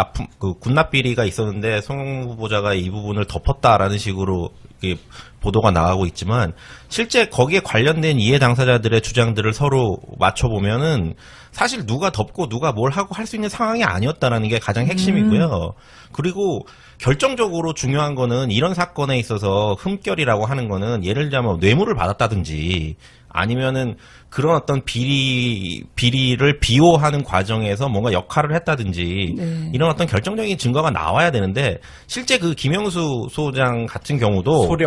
군납 비리가 있었는데 송영무 후보자가 이 부분을 덮었다라는 식으로 이렇게 보도가 나가고 있지만 실제 거기에 관련된 이해 당사자들의 주장들을 서로 맞춰보면은 사실 누가 덮고 누가 뭘 하고 할 수 있는 상황이 아니었다라는 게 가장 핵심이고요. 그리고 결정적으로 중요한 거는 이런 사건에 있어서 흠결이라고 하는 거는 예를 들자면 뇌물을 받았다든지 아니면은 그런 어떤 비리를 비호하는 과정에서 뭔가 역할을 했다든지 네. 이런 어떤 결정적인 증거가 나와야 되는데 실제 그 김영수 소장 같은 경우도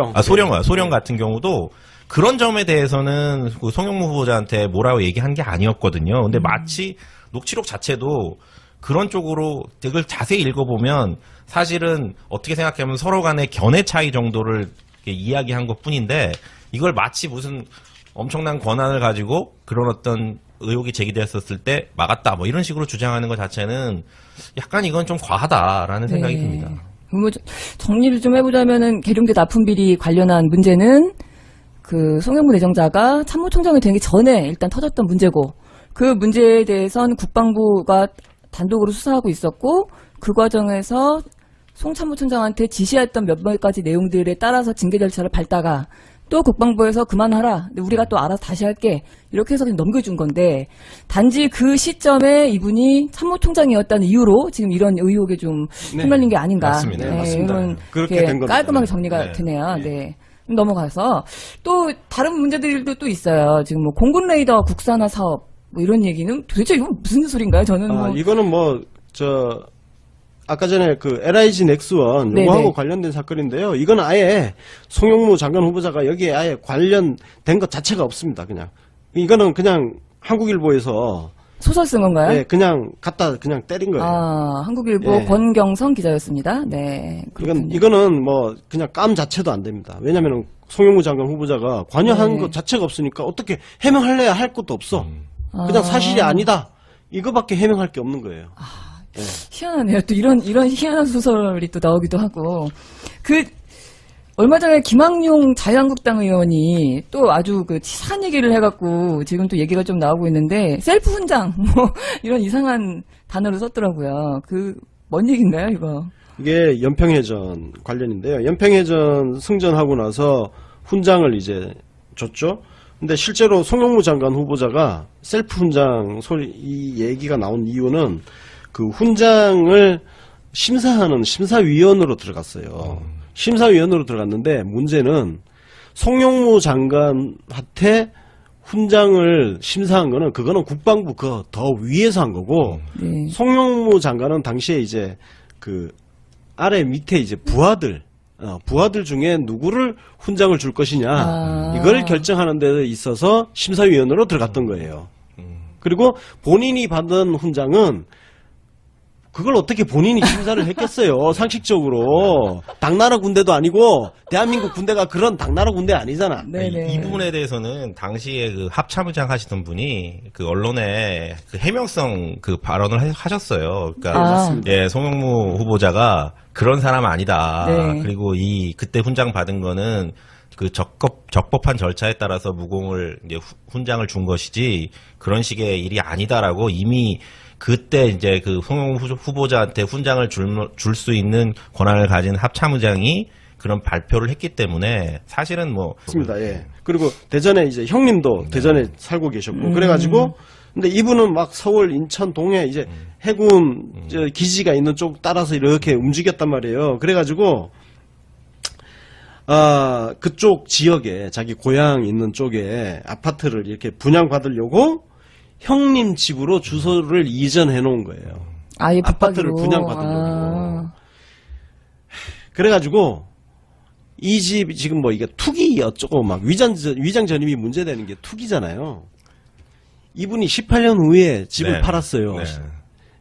소령 같은 경우도 그런 점에 대해서는 그 송영무 후보자한테 뭐라고 얘기한 게 아니었거든요. 근데 마치 녹취록 자체도 그런 쪽으로 그걸 자세히 읽어보면 사실은 어떻게 생각하면 서로 간의 견해 차이 정도를 이렇게 이야기한 것 뿐인데 이걸 마치 무슨 엄청난 권한을 가지고 그런 어떤 의혹이 제기됐었을 때 막았다 뭐 이런 식으로 주장하는 것 자체는 약간 이건 좀 과하다라는 생각이 듭니다. 뭐 정리를 좀 해보자면은 계룡대 납품 비리 관련한 문제는 그 송영무 내정자가 참모총장이 되기 전에 일단 터졌던 문제고 그 문제에 대해선 국방부가 단독으로 수사하고 있었고 그 과정에서 송 참모총장한테 지시했던 몇몇 가지 내용들에 따라서 징계 절차를 밟다가 또 국방부에서 그만하라. 근데 우리가 또 알아서 다시 할게. 이렇게 해서 그냥 넘겨준 건데 단지 그 시점에 이분이 참모총장이었다는 이유로 지금 이런 의혹에 좀 네. 휘말린 게 아닌가. 맞습니다. 네, 맞습니다. 이런 그렇게 이렇게 된 겁니다. 깔끔하게 정리가 네. 되네요. 네. 네. 넘어가서 또 다른 문제들도 또 있어요. 지금 뭐 공군 레이더 국산화 사업 뭐 이런 얘기는 도대체 이건 무슨 소린가요? 저는 뭐 이거는 아까 전에 그 LIG 넥스원 네네. 요거하고 관련된 사건인데요. 이건 아예 송영무 장관 후보자가 여기에 아예 관련된 것 자체가 없습니다. 그냥 이거는 그냥 한국일보에서 소설 쓴 건가요? 네, 그냥 갖다 그냥 때린 거예요. 아, 한국일보 예. 권경성 기자였습니다. 네. 그렇군요. 이거는 뭐 그냥 깜 자체도 안 됩니다. 왜냐하면 송영무 장관 후보자가 관여한 네. 것 자체가 없으니까 어떻게 해명할래야 할 것도 없어. 그냥 사실이 아니다. 이거밖에 해명할 게 없는 거예요. 네. 희한하네요. 또 이런 희한한 소설이 또 나오기도 하고. 얼마 전에 김학용 자유한국당 의원이 또 아주 그 치사한 얘기를 해갖고 지금 또 얘기가 좀 나오고 있는데, 셀프 훈장, 뭐, 이런 이상한 단어를 썼더라고요. 뭔 얘기인가요, 이거? 이게 연평해전 관련인데요. 연평해전 승전하고 나서 훈장을 이제 줬죠. 근데 실제로 송영무 장관 후보자가 셀프 훈장 이 얘기가 나온 이유는 그 훈장을 심사하는 심사위원으로 들어갔어요. 심사위원으로 들어갔는데 문제는 송영무 장관한테 훈장을 심사한 거는 그거는 국방부 그 더 위에서 한 거고 네. 송영무 장관은 당시에 이제 그 아래 밑에 이제 부하들 중에 누구를 훈장을 줄 것이냐 이걸 결정하는 데 있어서 심사위원으로 들어갔던 거예요. 그리고 본인이 받은 훈장은 그걸 어떻게 본인이 심사를 했겠어요. 상식적으로. 당나라 군대도 아니고 대한민국 군대가 그런 당나라 군대 아니잖아. 네네. 이 부분에 대해서는 당시에 그 합참의장 하시던 분이 그 언론에 그 해명성 그 발언을 하셨어요. 그러니까 예, 송영무 후보자가 그런 사람 아니다. 네. 그리고 그때 훈장 받은 거는 그 적법한 절차에 따라서 무공을 이제 훈장을 준 것이지 그런 식의 일이 아니다라고 이미 그때 이제 그 송영무 후보자한테 훈장을 줄 수 있는 권한을 가진 합참의장이 그런 발표를 했기 때문에 사실은 뭐 맞습니다. 예. 그리고 대전에 이제 형님도 대전에 살고 계셨고 그래가지고 근데 이분은 막 서울, 인천, 동해 이제 해군 기지가 있는 쪽 따라서 이렇게 움직였단 말이에요. 그래가지고 그쪽 지역에 자기 고향 있는 쪽에 아파트를 이렇게 분양받으려고 형님 집으로 주소를 이전해 놓은 거예요. 아예 아파트를 붙박이로. 분양받으려고. 그래가지고 이 집 지금 뭐 이게 투기 어쩌고 막 위장 전입이 문제되는 게 투기잖아요. 이분이 18년 후에 집을 네. 팔았어요. 네.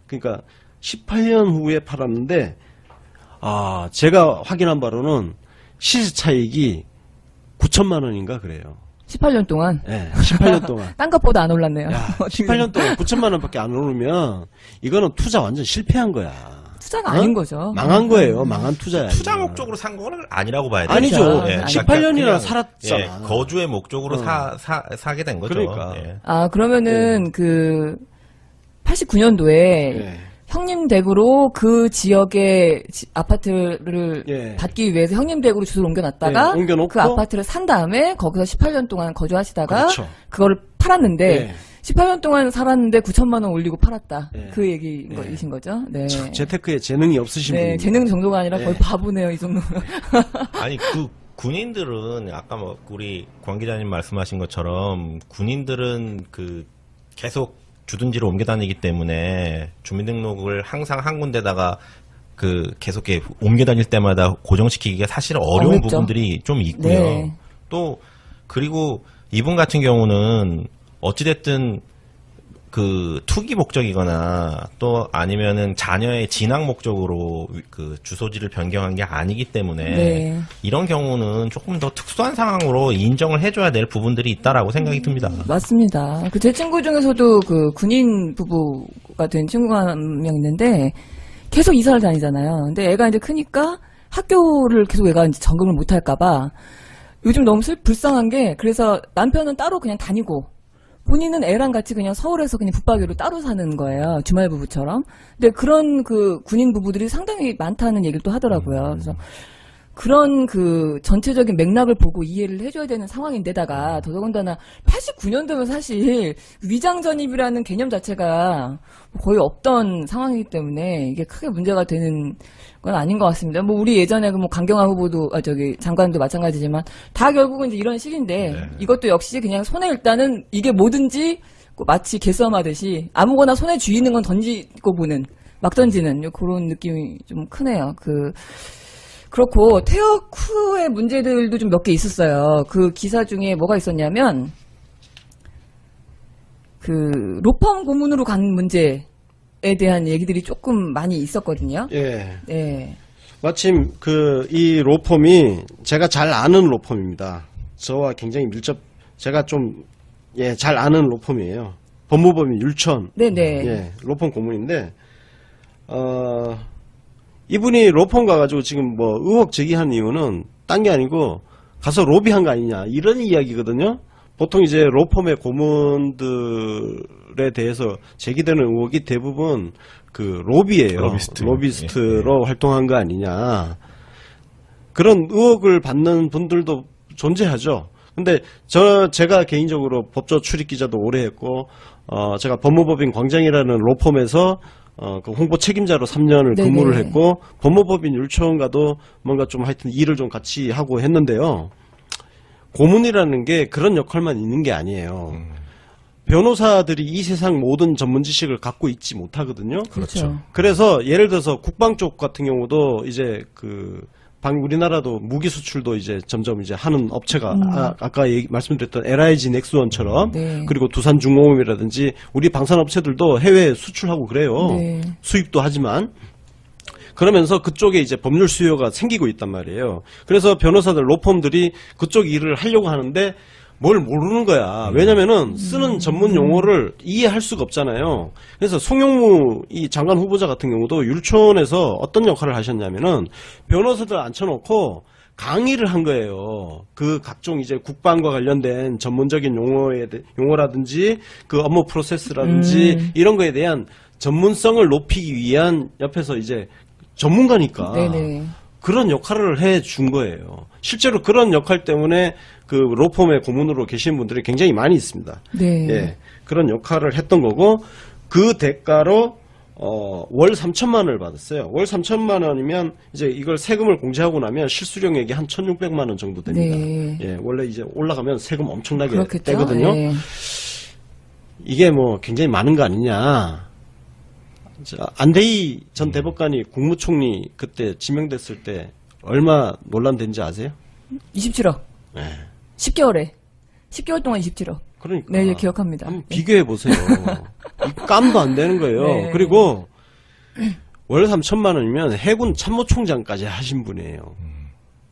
그러니까 18년 후에 팔았는데 제가 확인한 바로는 시세 차익이 9천만 원인가 그래요. 18년 동안. 네, 18년 동안. 딴 것보다 안 올랐네요. 18년 동안 9천만 원밖에 안 오르면 이거는 투자 완전 실패한 거야. 투자가 아닌 거죠. 망한 거예요. 망한 투자야. 투자 이거는. 목적으로 산 거는 아니라고 봐야 되죠. 아니죠. 예. 18년이나 그냥, 살았잖아. 예, 거주의 목적으로 사게 된 거죠. 그러니까. 예. 그러면은 89년도에 예. 형님 댁으로 그 지역의 아파트를 예. 받기 위해서 형님 댁으로 주소를 옮겨놨다가 예, 옮겨놓고 그 아파트를 산 다음에 거기서 18년 동안 거주하시다가 그렇죠. 그거를 팔았는데 예. 18년 동안 살았는데 9천만 원 올리고 팔았다. 예. 그 얘기인 예. 거이신 거죠? 네. 재테크에 재능이 없으신 네, 분이 재능 정도가 아니라 거의 예. 바보네요, 이 정도면. 아니 그 군인들은 아까 뭐 우리 권 기자님 말씀하신 것처럼 군인들은 그 계속 주둔지로 옮겨 다니기 때문에 주민등록을 항상 한 군데다가 그 계속 이렇게 옮겨 다닐 때마다 고정시키기가 사실 어려운 어렵죠. 부분들이 좀 있고요. 네. 또 그리고 이분 같은 경우는 어찌됐든 그 투기 목적이거나 또 아니면은 자녀의 진학 목적으로 그 주소지를 변경한 게 아니기 때문에 네. 이런 경우는 조금 더 특수한 상황으로 인정을 해줘야 될 부분들이 있다라고 생각이 듭니다. 맞습니다. 제 친구 중에서도 그 군인 부부가 된 친구가 한 명 있는데 계속 이사를 다니잖아요. 근데 애가 이제 크니까 학교를 계속 애가 이제 적응을 못 할까봐 요즘 너무 불쌍한 게 그래서 남편은 따로 그냥 다니고 본인은 애랑 같이 그냥 서울에서 그냥 붙박이로 따로 사는 거예요. 주말 부부처럼. 근데 그런 그 군인 부부들이 상당히 많다는 얘기를 또 하더라고요. 그래서 그런 그 전체적인 맥락을 보고 이해를 해줘야 되는 상황인데다가 더더군다나 89년도면 사실 위장 전입이라는 개념 자체가 거의 없던 상황이기 때문에 이게 크게 문제가 되는 건 아닌 것 같습니다. 뭐 우리 예전에 그 뭐 강경화 후보도 장관도 마찬가지지만 다 결국은 이제 이런 식인데 이것도 역시 그냥 손에 일단은 이게 뭐든지 마치 개싸움하듯이 아무거나 손에 쥐이는 건 던지고 보는 막 던지는 그런 느낌이 좀 크네요. 그렇고 퇴역 후의 문제들도 좀 몇 개 있었어요. 그 기사 중에 뭐가 있었냐면 그 로펌 고문으로 간 문제에 대한 얘기들이 조금 많이 있었거든요. 예. 네. 마침 이 로펌이 제가 잘 아는 로펌입니다. 저와 굉장히 제가 좀 잘 아는 로펌이에요. 법무법인 율천. 네네. 예, 로펌 고문인데 이분이 로펌 가가지고 지금 뭐 의혹 제기한 이유는 딴 게 아니고 가서 로비한 거 아니냐 이런 이야기거든요. 보통 이제 로펌의 고문들에 대해서 제기되는 의혹이 대부분 그 로비예요. 로비스트로 활동한 거 아니냐. 그런 의혹을 받는 분들도 존재하죠. 근데 제가 개인적으로 법조 출입 기자도 오래 했고 제가 법무법인 광장이라는 로펌에서 그 홍보 책임자로 3년을 네네. 근무를 했고 법무법인 율촌과도 뭔가 좀 하여튼 일을 좀 같이 하고 했는데요. 고문이라는 게 그런 역할만 있는 게 아니에요. 변호사들이 이 세상 모든 전문 지식을 갖고 있지 못하거든요. 그렇죠. 그래서 예를 들어서 국방 쪽 같은 경우도 이제 우리나라도 무기 수출도 이제 점점 이제 하는 업체가 아까 말씀드렸던 LIG 넥스원처럼 네. 그리고 두산중공업이라든지 우리 방산업체들도 해외 수출하고 그래요. 네. 수입도 하지만 그러면서 그쪽에 이제 법률 수요가 생기고 있단 말이에요. 그래서 변호사들 로펌들이 그쪽 일을 하려고 하는데 뭘 모르는 거야. 왜냐면은 쓰는 전문 용어를 이해할 수가 없잖아요. 그래서 송영무 이 장관 후보자 같은 경우도 율촌에서 어떤 역할을 하셨냐면은 변호사들 앉혀놓고 강의를 한 거예요. 그 각종 이제 국방과 관련된 전문적인 용어라든지 그 업무 프로세스라든지 이런 거에 대한 전문성을 높이기 위한 옆에서 이제 전문가니까 네네. 그런 역할을 해 준 거예요. 실제로 그런 역할 때문에 그 로펌의 고문으로 계신 분들이 굉장히 많이 있습니다. 네. 예, 그런 역할을 했던 거고 그 대가로 월 3천만 원을 받았어요. 월 3천만 원이면 이제 이걸 세금을 공제하고 나면 실수령액이 한 1,600만 원 정도 됩니다. 네. 예, 원래 이제 올라가면 세금 엄청나게 그렇겠죠. 떼거든요. 네. 이게 뭐 굉장히 많은 거 아니냐. 안대희 전 대법관이 국무총리 그때 지명됐을 때 얼마 논란된지 아세요? 27억. 네. 10개월 동안 27억. 그러니까. 네, 기억합니다. 한번 네. 비교해 보세요. 깜도 안 되는 거예요. 네. 그리고 월 3천만 원이면 해군 참모총장까지 하신 분이에요.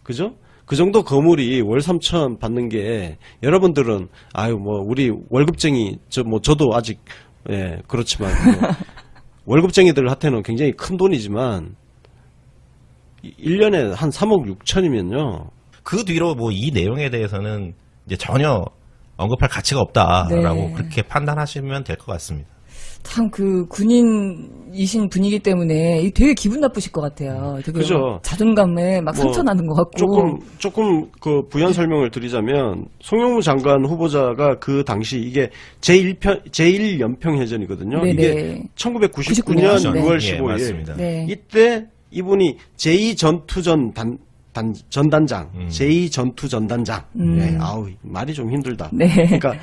그죠? 그 정도 거물이 월 3천 받는 게 여러분들은 뭐 우리 월급쟁이 저도 아직 그렇지만 뭐 월급쟁이들한테는 굉장히 큰 돈이지만 1년에 한 3억 6천이면요. 그 뒤로 뭐 이 내용에 대해서는 이제 전혀 언급할 가치가 없다라고 네. 그렇게 판단하시면 될 것 같습니다. 참 그 군인이신 분이기 때문에 되게 기분 나쁘실 것 같아요. 되게 그죠. 막 자존감에 막 상처 나는 것 같고. 조금 그 부연 설명을 드리자면 송영무 장관 후보자가 그 당시 이게 제1연평 해전이거든요. 네네. 이게 1999년 99년. 6월 예, 15일. 맞습니다. 네. 이때 이분이 제2전투전 전단장, 제2전투전단장. 네, 말이 좀 힘들다. 네. 그러니까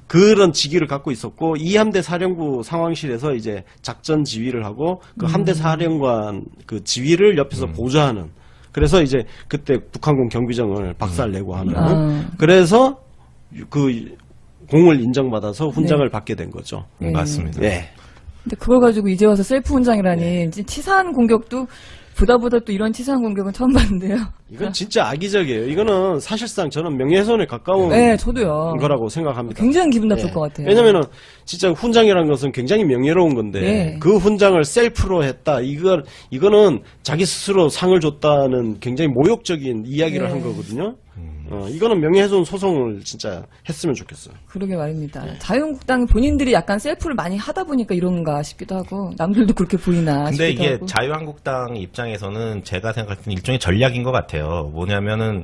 그런 직위를 갖고 있었고 이 함대 사령부 상황실에서 이제 작전 지휘를 하고 그 함대 사령관 그 지휘를 옆에서 보좌하는. 그래서 이제 그때 북한군 경비정을 박살내고 하는. 그래서 그 공을 인정받아서 훈장을 받게 된 거죠. 네. 맞습니다. 예. 근데 그걸 가지고 이제 와서 셀프 훈장이라니 치사한 공격도 보다 또 이런 치사한 공격은 처음 봤는데요. 이건 진짜 악의적이에요. 이거는 사실상 저는 명예훼손에 가까운 네, 저도요. 거라고 생각합니다. 굉장히 기분 나쁠 예. 것 같아요. 왜냐면은 진짜 훈장이라는 것은 굉장히 명예로운 건데 네. 그 훈장을 셀프로 했다. 이거는 자기 스스로 상을 줬다는 굉장히 모욕적인 이야기를 네. 한 거거든요. 이거는 명예훼손 소송을 진짜 했으면 좋겠어요. 그러게 말입니다. 자유한국당 본인들이 약간 셀프를 많이 하다 보니까 이런가 싶기도 하고 남들도 그렇게 보이나 근데 싶기도 이게 하고. 자유한국당 입장에서는 제가 생각할 때는 일종의 전략인 것 같아요. 뭐냐면은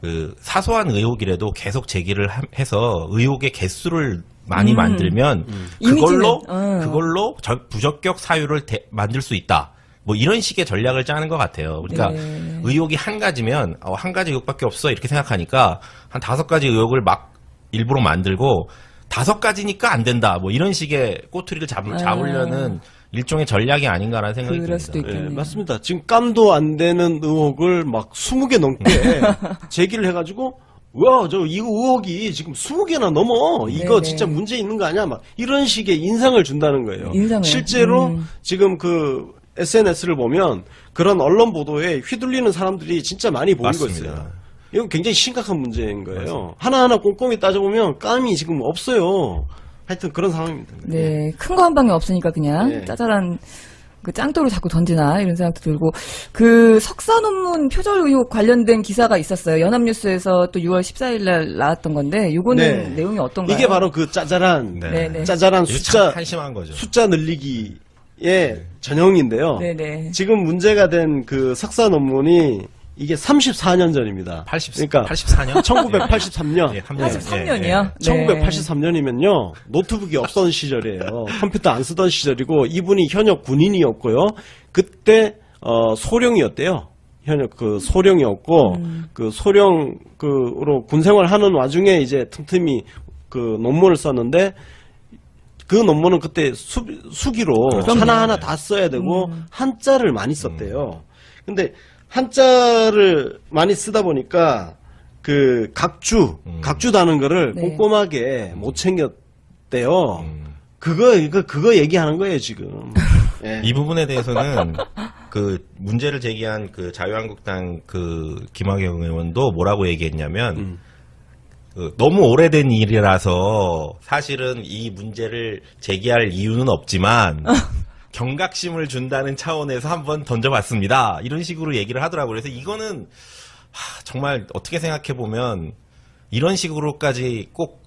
그 사소한 의혹이라도 계속 제기를 해서 의혹의 개수를 많이 만들면 그걸로 부적격 사유를 만들 수 있다. 뭐 이런 식의 전략을 짜는 것 같아요. 그러니까 네. 의혹이 한 가지면 한 가지 의혹밖에 없어 이렇게 생각하니까 한 5가지 의혹을 막 일부러 만들고 5가지니까 안 된다. 뭐 이런 식의 꼬투리를 잡으려는 일종의 전략이 아닌가라는 생각이 그럴 듭니다. 수도 있겠네요. 예, 맞습니다. 지금 깜도 안 되는 의혹을 막 20개 넘게 제기를 해가지고 와, 이 의혹이 지금 20개나 넘어. 이거 네네. 진짜 문제 있는 거 아니야? 막 이런 식의 인상을 준다는 거예요. 인상을. 실제로 지금 그 SNS를 보면 그런 언론 보도에 휘둘리는 사람들이 진짜 많이 보이고 맞습니다. 있어요. 이건 굉장히 심각한 문제인 거예요. 하나하나 꼼꼼히 따져보면 깜이 지금 없어요. 하여튼 그런 상황입니다. 네, 큰 거 한 방에 없으니까 그냥 네. 짜잘한 그 짱돌을 자꾸 던지나 이런 생각도 들고 그 석사 논문 표절 의혹 관련된 기사가 있었어요. 연합뉴스에서 또 6월 14일 날 나왔던 건데 이거는 네. 내용이 어떤가요? 이게 바로 그 짜잘한 네. 짜잘한 이거 숫자 참 한심한 거죠. 숫자 늘리기의 전형인데요. 네네. 지금 문제가 된 그 석사 논문이 이게 34년 전입니다. 84년? 1983년. 예, 83년이요? 네. 1983년이면요. 노트북이 없던 시절이에요. 컴퓨터 안 쓰던 시절이고 이분이 현역 군인이었고요. 그때 소령이었대요. 현역 그 소령이었고 그 소령으로 군 생활하는 와중에 이제 틈틈이 그 논문을 썼는데 그 논문은 그때 수기로 하나하나 다 써야 되고 한자를 많이 썼대요. 근데 한자를 많이 쓰다 보니까 그 각주 다는 거를 네. 꼼꼼하게 못 챙겼대요. 그거 얘기하는 거예요, 지금. 예. 이 부분에 대해서는 그 문제를 제기한 그 자유한국당 그 김학영 의원도 뭐라고 얘기했냐면 그 너무 오래된 일이라서 사실은 이 문제를 제기할 이유는 없지만 경각심을 준다는 차원에서 한번 던져봤습니다. 이런 식으로 얘기를 하더라고요. 그래서 이거는 정말 어떻게 생각해 보면 이런 식으로까지 꼭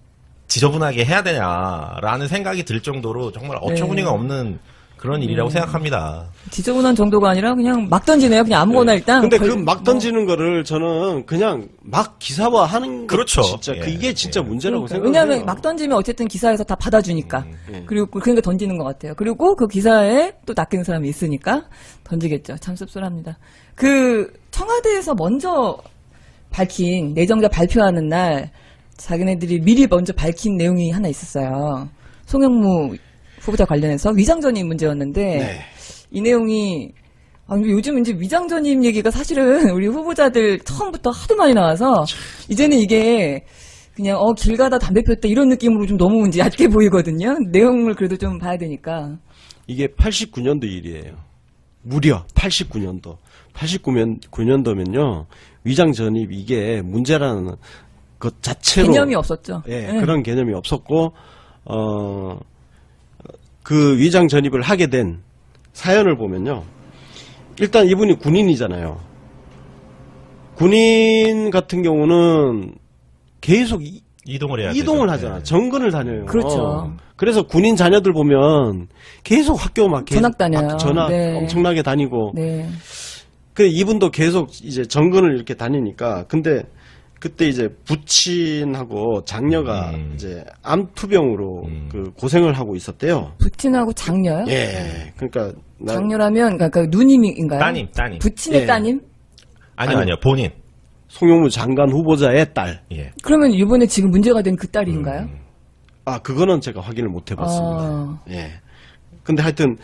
지저분하게 해야 되냐라는 생각이 들 정도로 정말 어처구니가 없는 그런 일이라고 생각합니다. 지저분한 정도가 아니라 그냥 막 던지네요. 그냥 아무거나 일단. 근데 그 막 던지는 거를 저는 그냥 막 기사화하는 그렇죠. 진짜 예, 이게 진짜 문제라고 생각해요. 왜냐하면 막 던지면 어쨌든 기사에서 다 받아주니까. 그리고 그러니까 던지는 것 같아요. 그리고 그 기사에 또 낚이는 사람이 있으니까 던지겠죠. 참 씁쓸합니다. 그 청와대에서 먼저 밝힌 내정자 발표하는 날 자기네들이 미리 먼저 밝힌 내용이 하나 있었어요. 송영무 후보자 관련해서 위장전입 문제였는데 네. 이 내용이 요즘 이제 위장전입 얘기가 사실은 우리 후보자들 처음부터 하도 많이 나와서 이제는 이게 그냥 길 가다 담배 폈다 이런 느낌으로 좀 너무 이제 얕게 보이거든요. 내용을 그래도 좀 봐야 되니까. 이게 89년도 일이에요. 무려 89년도. 89년도면요. 위장 전입 이게 문제라는 것 자체로 개념이 없었죠. 예, 네. 그런 개념이 없었고 그 위장 전입을 하게 된 사연을 보면요. 일단 이분이 군인이잖아요. 군인 같은 경우는 계속 이동을 해야 이동을 되죠. 하잖아. 네. 정근을 다녀요. 그렇죠. 그래서 군인 자녀들 보면 계속 학교 막 계속 전학 다녀요. 전학 네. 엄청나게 다니고. 네. 그 이분도 계속 이제 정근을 이렇게 다니니까. 근데 그때 이제 부친하고 장녀가 이제 암투병으로 그 고생을 하고 있었대요. 부친하고 장녀요? 예. 그러니까 장녀라면 그러니까 누님인가요? 따님. 부친의 예. 따님? 아니요. 본인. 송영무 장관 후보자의 딸. 예. 그러면 이번에 지금 문제가 된 그 딸인가요? 아, 그거는 제가 확인을 못 해봤습니다. 아. 예. 근데 하여튼,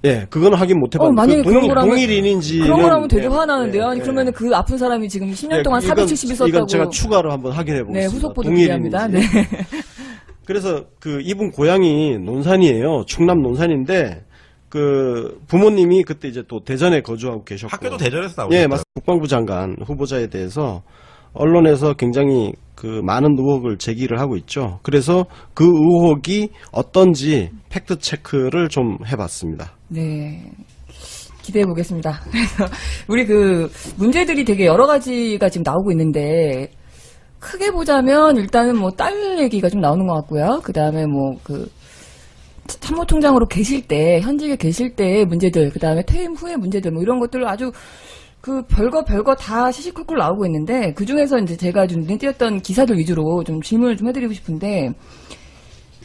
예, 그거는 확인 못 해봤는데. 만약에 그런 거라면 동일인인지. 그런 거라면 되게 화나는데요. 아니 그러면은 그 아픈 사람이 지금 10년 동안 470일 썼다고. 이건 제가 추가로 한번 확인해 보겠습니다. 네, 후속 보도 필요합니다. 네. 그래서 그 이분 고향이 논산이에요. 충남 논산인데 그 부모님이 그때 이제 또 대전에 거주하고 계셨고 학교도 대전에서 나오셨죠. 예, 맞습니다. 국방부 장관 후보자에 대해서 언론에서 굉장히 그 많은 의혹을 제기를 하고 있죠. 그래서 그 의혹이 어떤지 팩트 체크를 좀 해봤습니다. 네. 기대해 보겠습니다. 그래서 우리 그 문제들이 되게 여러 가지가 지금 나오고 있는데 크게 보자면 일단은 뭐 딸 얘기가 좀 나오는 것 같고요. 그 다음에 뭐 그 참모총장으로 계실 때, 현직에 계실 때의 문제들, 그 다음에 퇴임 후의 문제들, 뭐 이런 것들 아주 그 별거 다 시시콜콜 나오고 있는데 그 중에서 이제 제가 좀 눈에 띄었던 기사들 위주로 좀 질문을 좀 해드리고 싶은데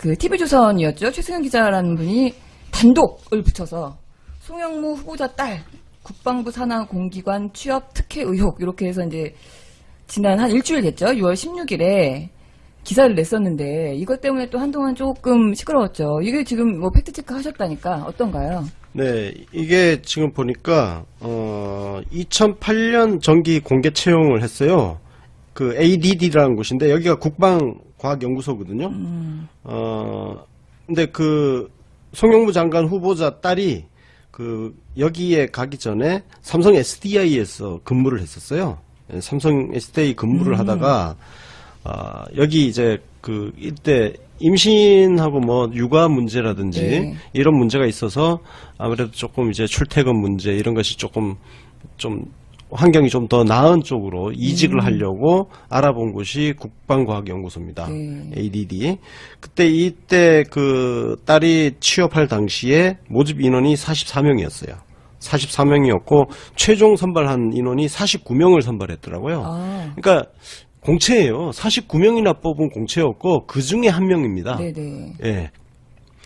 그 TV조선이었죠. 최승현 기자라는 분이 단독을 붙여서 송영무 후보자 딸 국방부 산하 공기관 취업 특혜 의혹 이렇게 해서 이제 지난 한 일주일 됐죠. 6월 16일에 기사를 냈었는데 이것 때문에 또 한동안 조금 시끄러웠죠. 이게 지금 뭐 팩트체크 하셨다니까 어떤가요? 네, 이게 지금 보니까 2008년 정기 공개 채용을 했어요. 그 ADD라는 곳인데 여기가 국방과학연구소거든요. 근데 그 송영무 장관 후보자 딸이 그 여기에 가기 전에 삼성 SDI에서 근무를 했었어요. 삼성 SDI 근무를 하다가 여기 이제 그 이때 임신하고 뭐 육아 문제라든지 네. 이런 문제가 있어서 아무래도 조금 이제 출퇴근 문제 이런 것이 조금 좀 환경이 좀 더 나은 쪽으로 이직을 하려고 알아본 곳이 국방과학연구소입니다. 네. ADD. 그때 이때 그 딸이 취업할 당시에 모집 인원이 44명이었어요. 44명이었고 최종 선발한 인원이 49명을 선발했더라고요. 아, 그러니까 공채예요. 49명이나 뽑은 공채였고 그 중에 한 명입니다. 네네. 예.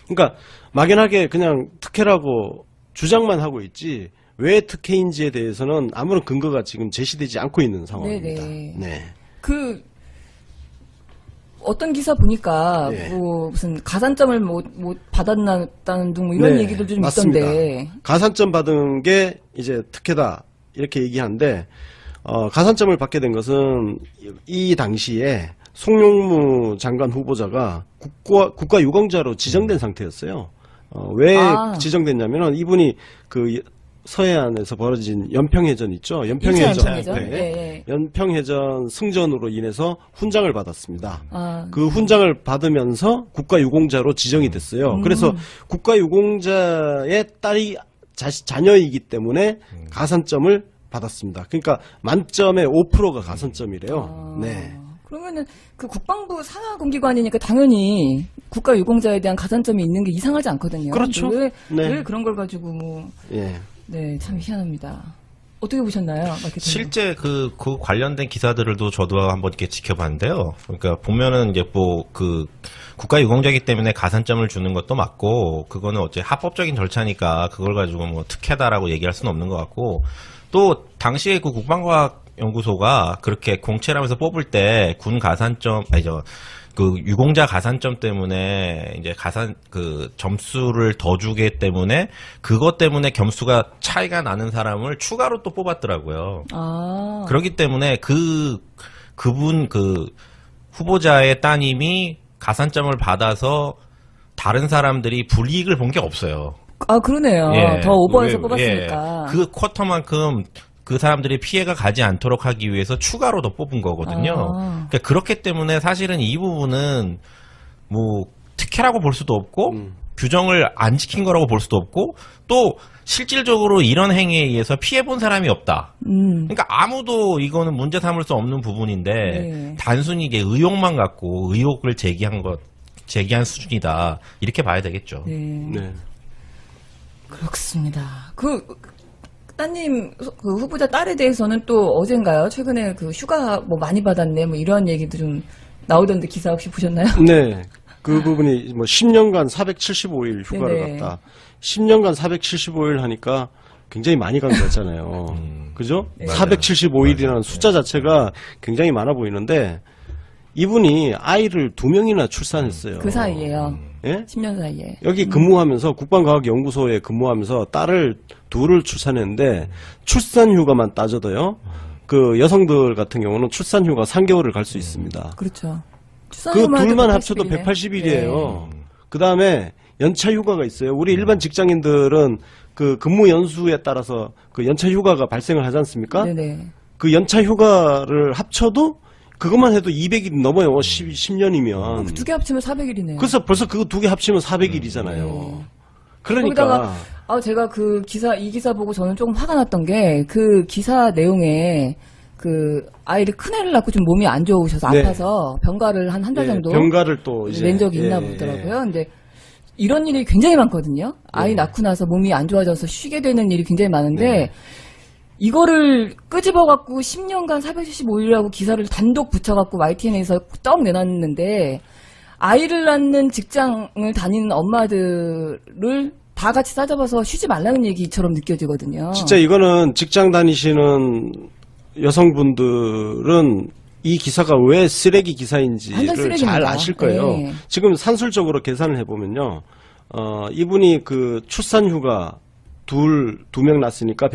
그러니까 막연하게 그냥 특혜라고 주장만 하고 있지 왜 특혜인지에 대해서는 아무런 근거가 지금 제시되지 않고 있는 상황입니다. 네네. 네. 그 어떤 기사 보니까 네. 뭐 무슨 가산점을 뭐 받았다는 등 뭐 이런 네, 얘기도 좀 맞습니다. 있던데. 가산점 받은 게 이제 특혜다 이렇게 얘기하는데 가산점을 받게 된 것은 이 당시에 송영무 장관 후보자가 국가유공자로 지정된 상태였어요. 왜 지정됐냐면은 이분이 그 서해안에서 벌어진 연평해전 있죠. 연평해전. 네. 연평해전 승전으로 인해서 훈장을 받았습니다. 아, 그 훈장을 받으면서 국가유공자로 지정이 됐어요. 그래서 국가유공자의 딸이 자녀이기 때문에 가산점을 받았습니다. 그러니까 만점에 5%가 가산점이래요. 네. 그러면은 그 국방부 산하공기관이니까 당연히 국가유공자에 대한 가산점이 있는 게 이상하지 않거든요. 그렇죠. 왜 네. 그런 걸 가지고 뭐 예. 네, 참 희한합니다. 어떻게 보셨나요? 마케팅을? 실제 그 관련된 기사들도 저도 한번 이렇게 지켜봤는데요. 그러니까 보면은 이제 뭐 그 국가유공자이기 때문에 가산점을 주는 것도 맞고 그거는 어째 합법적인 절차니까 그걸 가지고 뭐 특혜다라고 얘기할 수는 없는 것 같고 또 당시에 그 국방과학연구소가 그렇게 공채라면서 뽑을 때 군 가산점 그 유공자 가산점 때문에 이제 그 점수를 더 주기 때문에 그것 때문에 점수가 차이가 나는 사람을 추가로 또 뽑았더라고요. 아, 그렇기 때문에 그분 후보자의 따님이 가산점을 받아서 다른 사람들이 불이익을 본 게 없어요. 아 그러네요. 예. 더 오버해서 왜, 뽑았으니까. 예. 그 쿼터만큼 그 사람들이 피해가 가지 않도록 하기 위해서 추가로 더 뽑은 거거든요. 그러니까 그렇기 때문에 사실은 이 부분은 뭐 특혜라고 볼 수도 없고 규정을 안 지킨 거라고 볼 수도 없고 또 실질적으로 이런 행위에 의해서 피해 본 사람이 없다. 그러니까 아무도 이거는 문제 삼을 수 없는 부분인데 네. 단순히 이게 의혹만 갖고 의혹을 제기한 수준이다. 이렇게 봐야 되겠죠. 네. 네. 그렇습니다. 따님 그 후보자 딸에 대해서는 또 어젠가요? 최근에 그 휴가 뭐 많이 받았네 뭐 이런 얘기도 좀 나오던데 기사 혹시 보셨나요? 네. 그 부분이 뭐 10년간 475일 휴가를 네네. 갔다. 10년간 475일 하니까 굉장히 많이 간 거였잖아요. 그죠? 네. 475일이라는 숫자 자체가 굉장히 많아 보이는데 이분이 아이를 2명이나 출산했어요. 그 사이에요. 예? 10년 사이에. 여기 근무하면서 국방과학연구소에 근무하면서 딸을 2을 출산했는데 출산휴가만 따져도요. 그 여성들 같은 경우는 출산휴가 3개월을 갈 수 있습니다. 그렇죠. 그 둘만 합쳐도 180일이에요. 그 다음에 연차 휴가가 있어요. 우리 일반 직장인들은 그 근무 연수에 따라서 그 연차 휴가가 발생을 하지 않습니까? 네네. 그 연차 휴가를 합쳐도 그것만 해도 200일이 넘어요. 10년이면. 두 개 합치면 400일이네요. 그래서 벌써 그거 두 개 합치면 400일이잖아요. 네. 그러니까 거기다가 제가 이 기사 보고 저는 조금 화가 났던 게 그 기사 내용에 그 아이를 큰애를 낳고 좀 몸이 안 좋으셔서 네. 아파서 병가를 한 달 예, 정도 병가를 또 이제 낸 적이 있나 보더라고요. 근데 이런 일이 굉장히 많거든요. 아이 낳고 나서 몸이 안 좋아져서 쉬게 되는 일이 굉장히 많은데 네. 이거를 끄집어갖고 10년간 475일이라고 기사를 단독 붙여갖고 YTN에서 떡 내놨는데 아이를 낳는 직장을 다니는 엄마들을 다 같이 싸잡아서 쉬지 말라는 얘기처럼 느껴지거든요. 진짜 이거는 직장 다니시는 여성분들은 이 기사가 왜 쓰레기 완전 기사인지를 쓰레기입니다. 잘 아실 거예요. 네. 지금 산술적으로 계산을 해보면요. 이분이 그 출산휴가 두 명 낳았으니까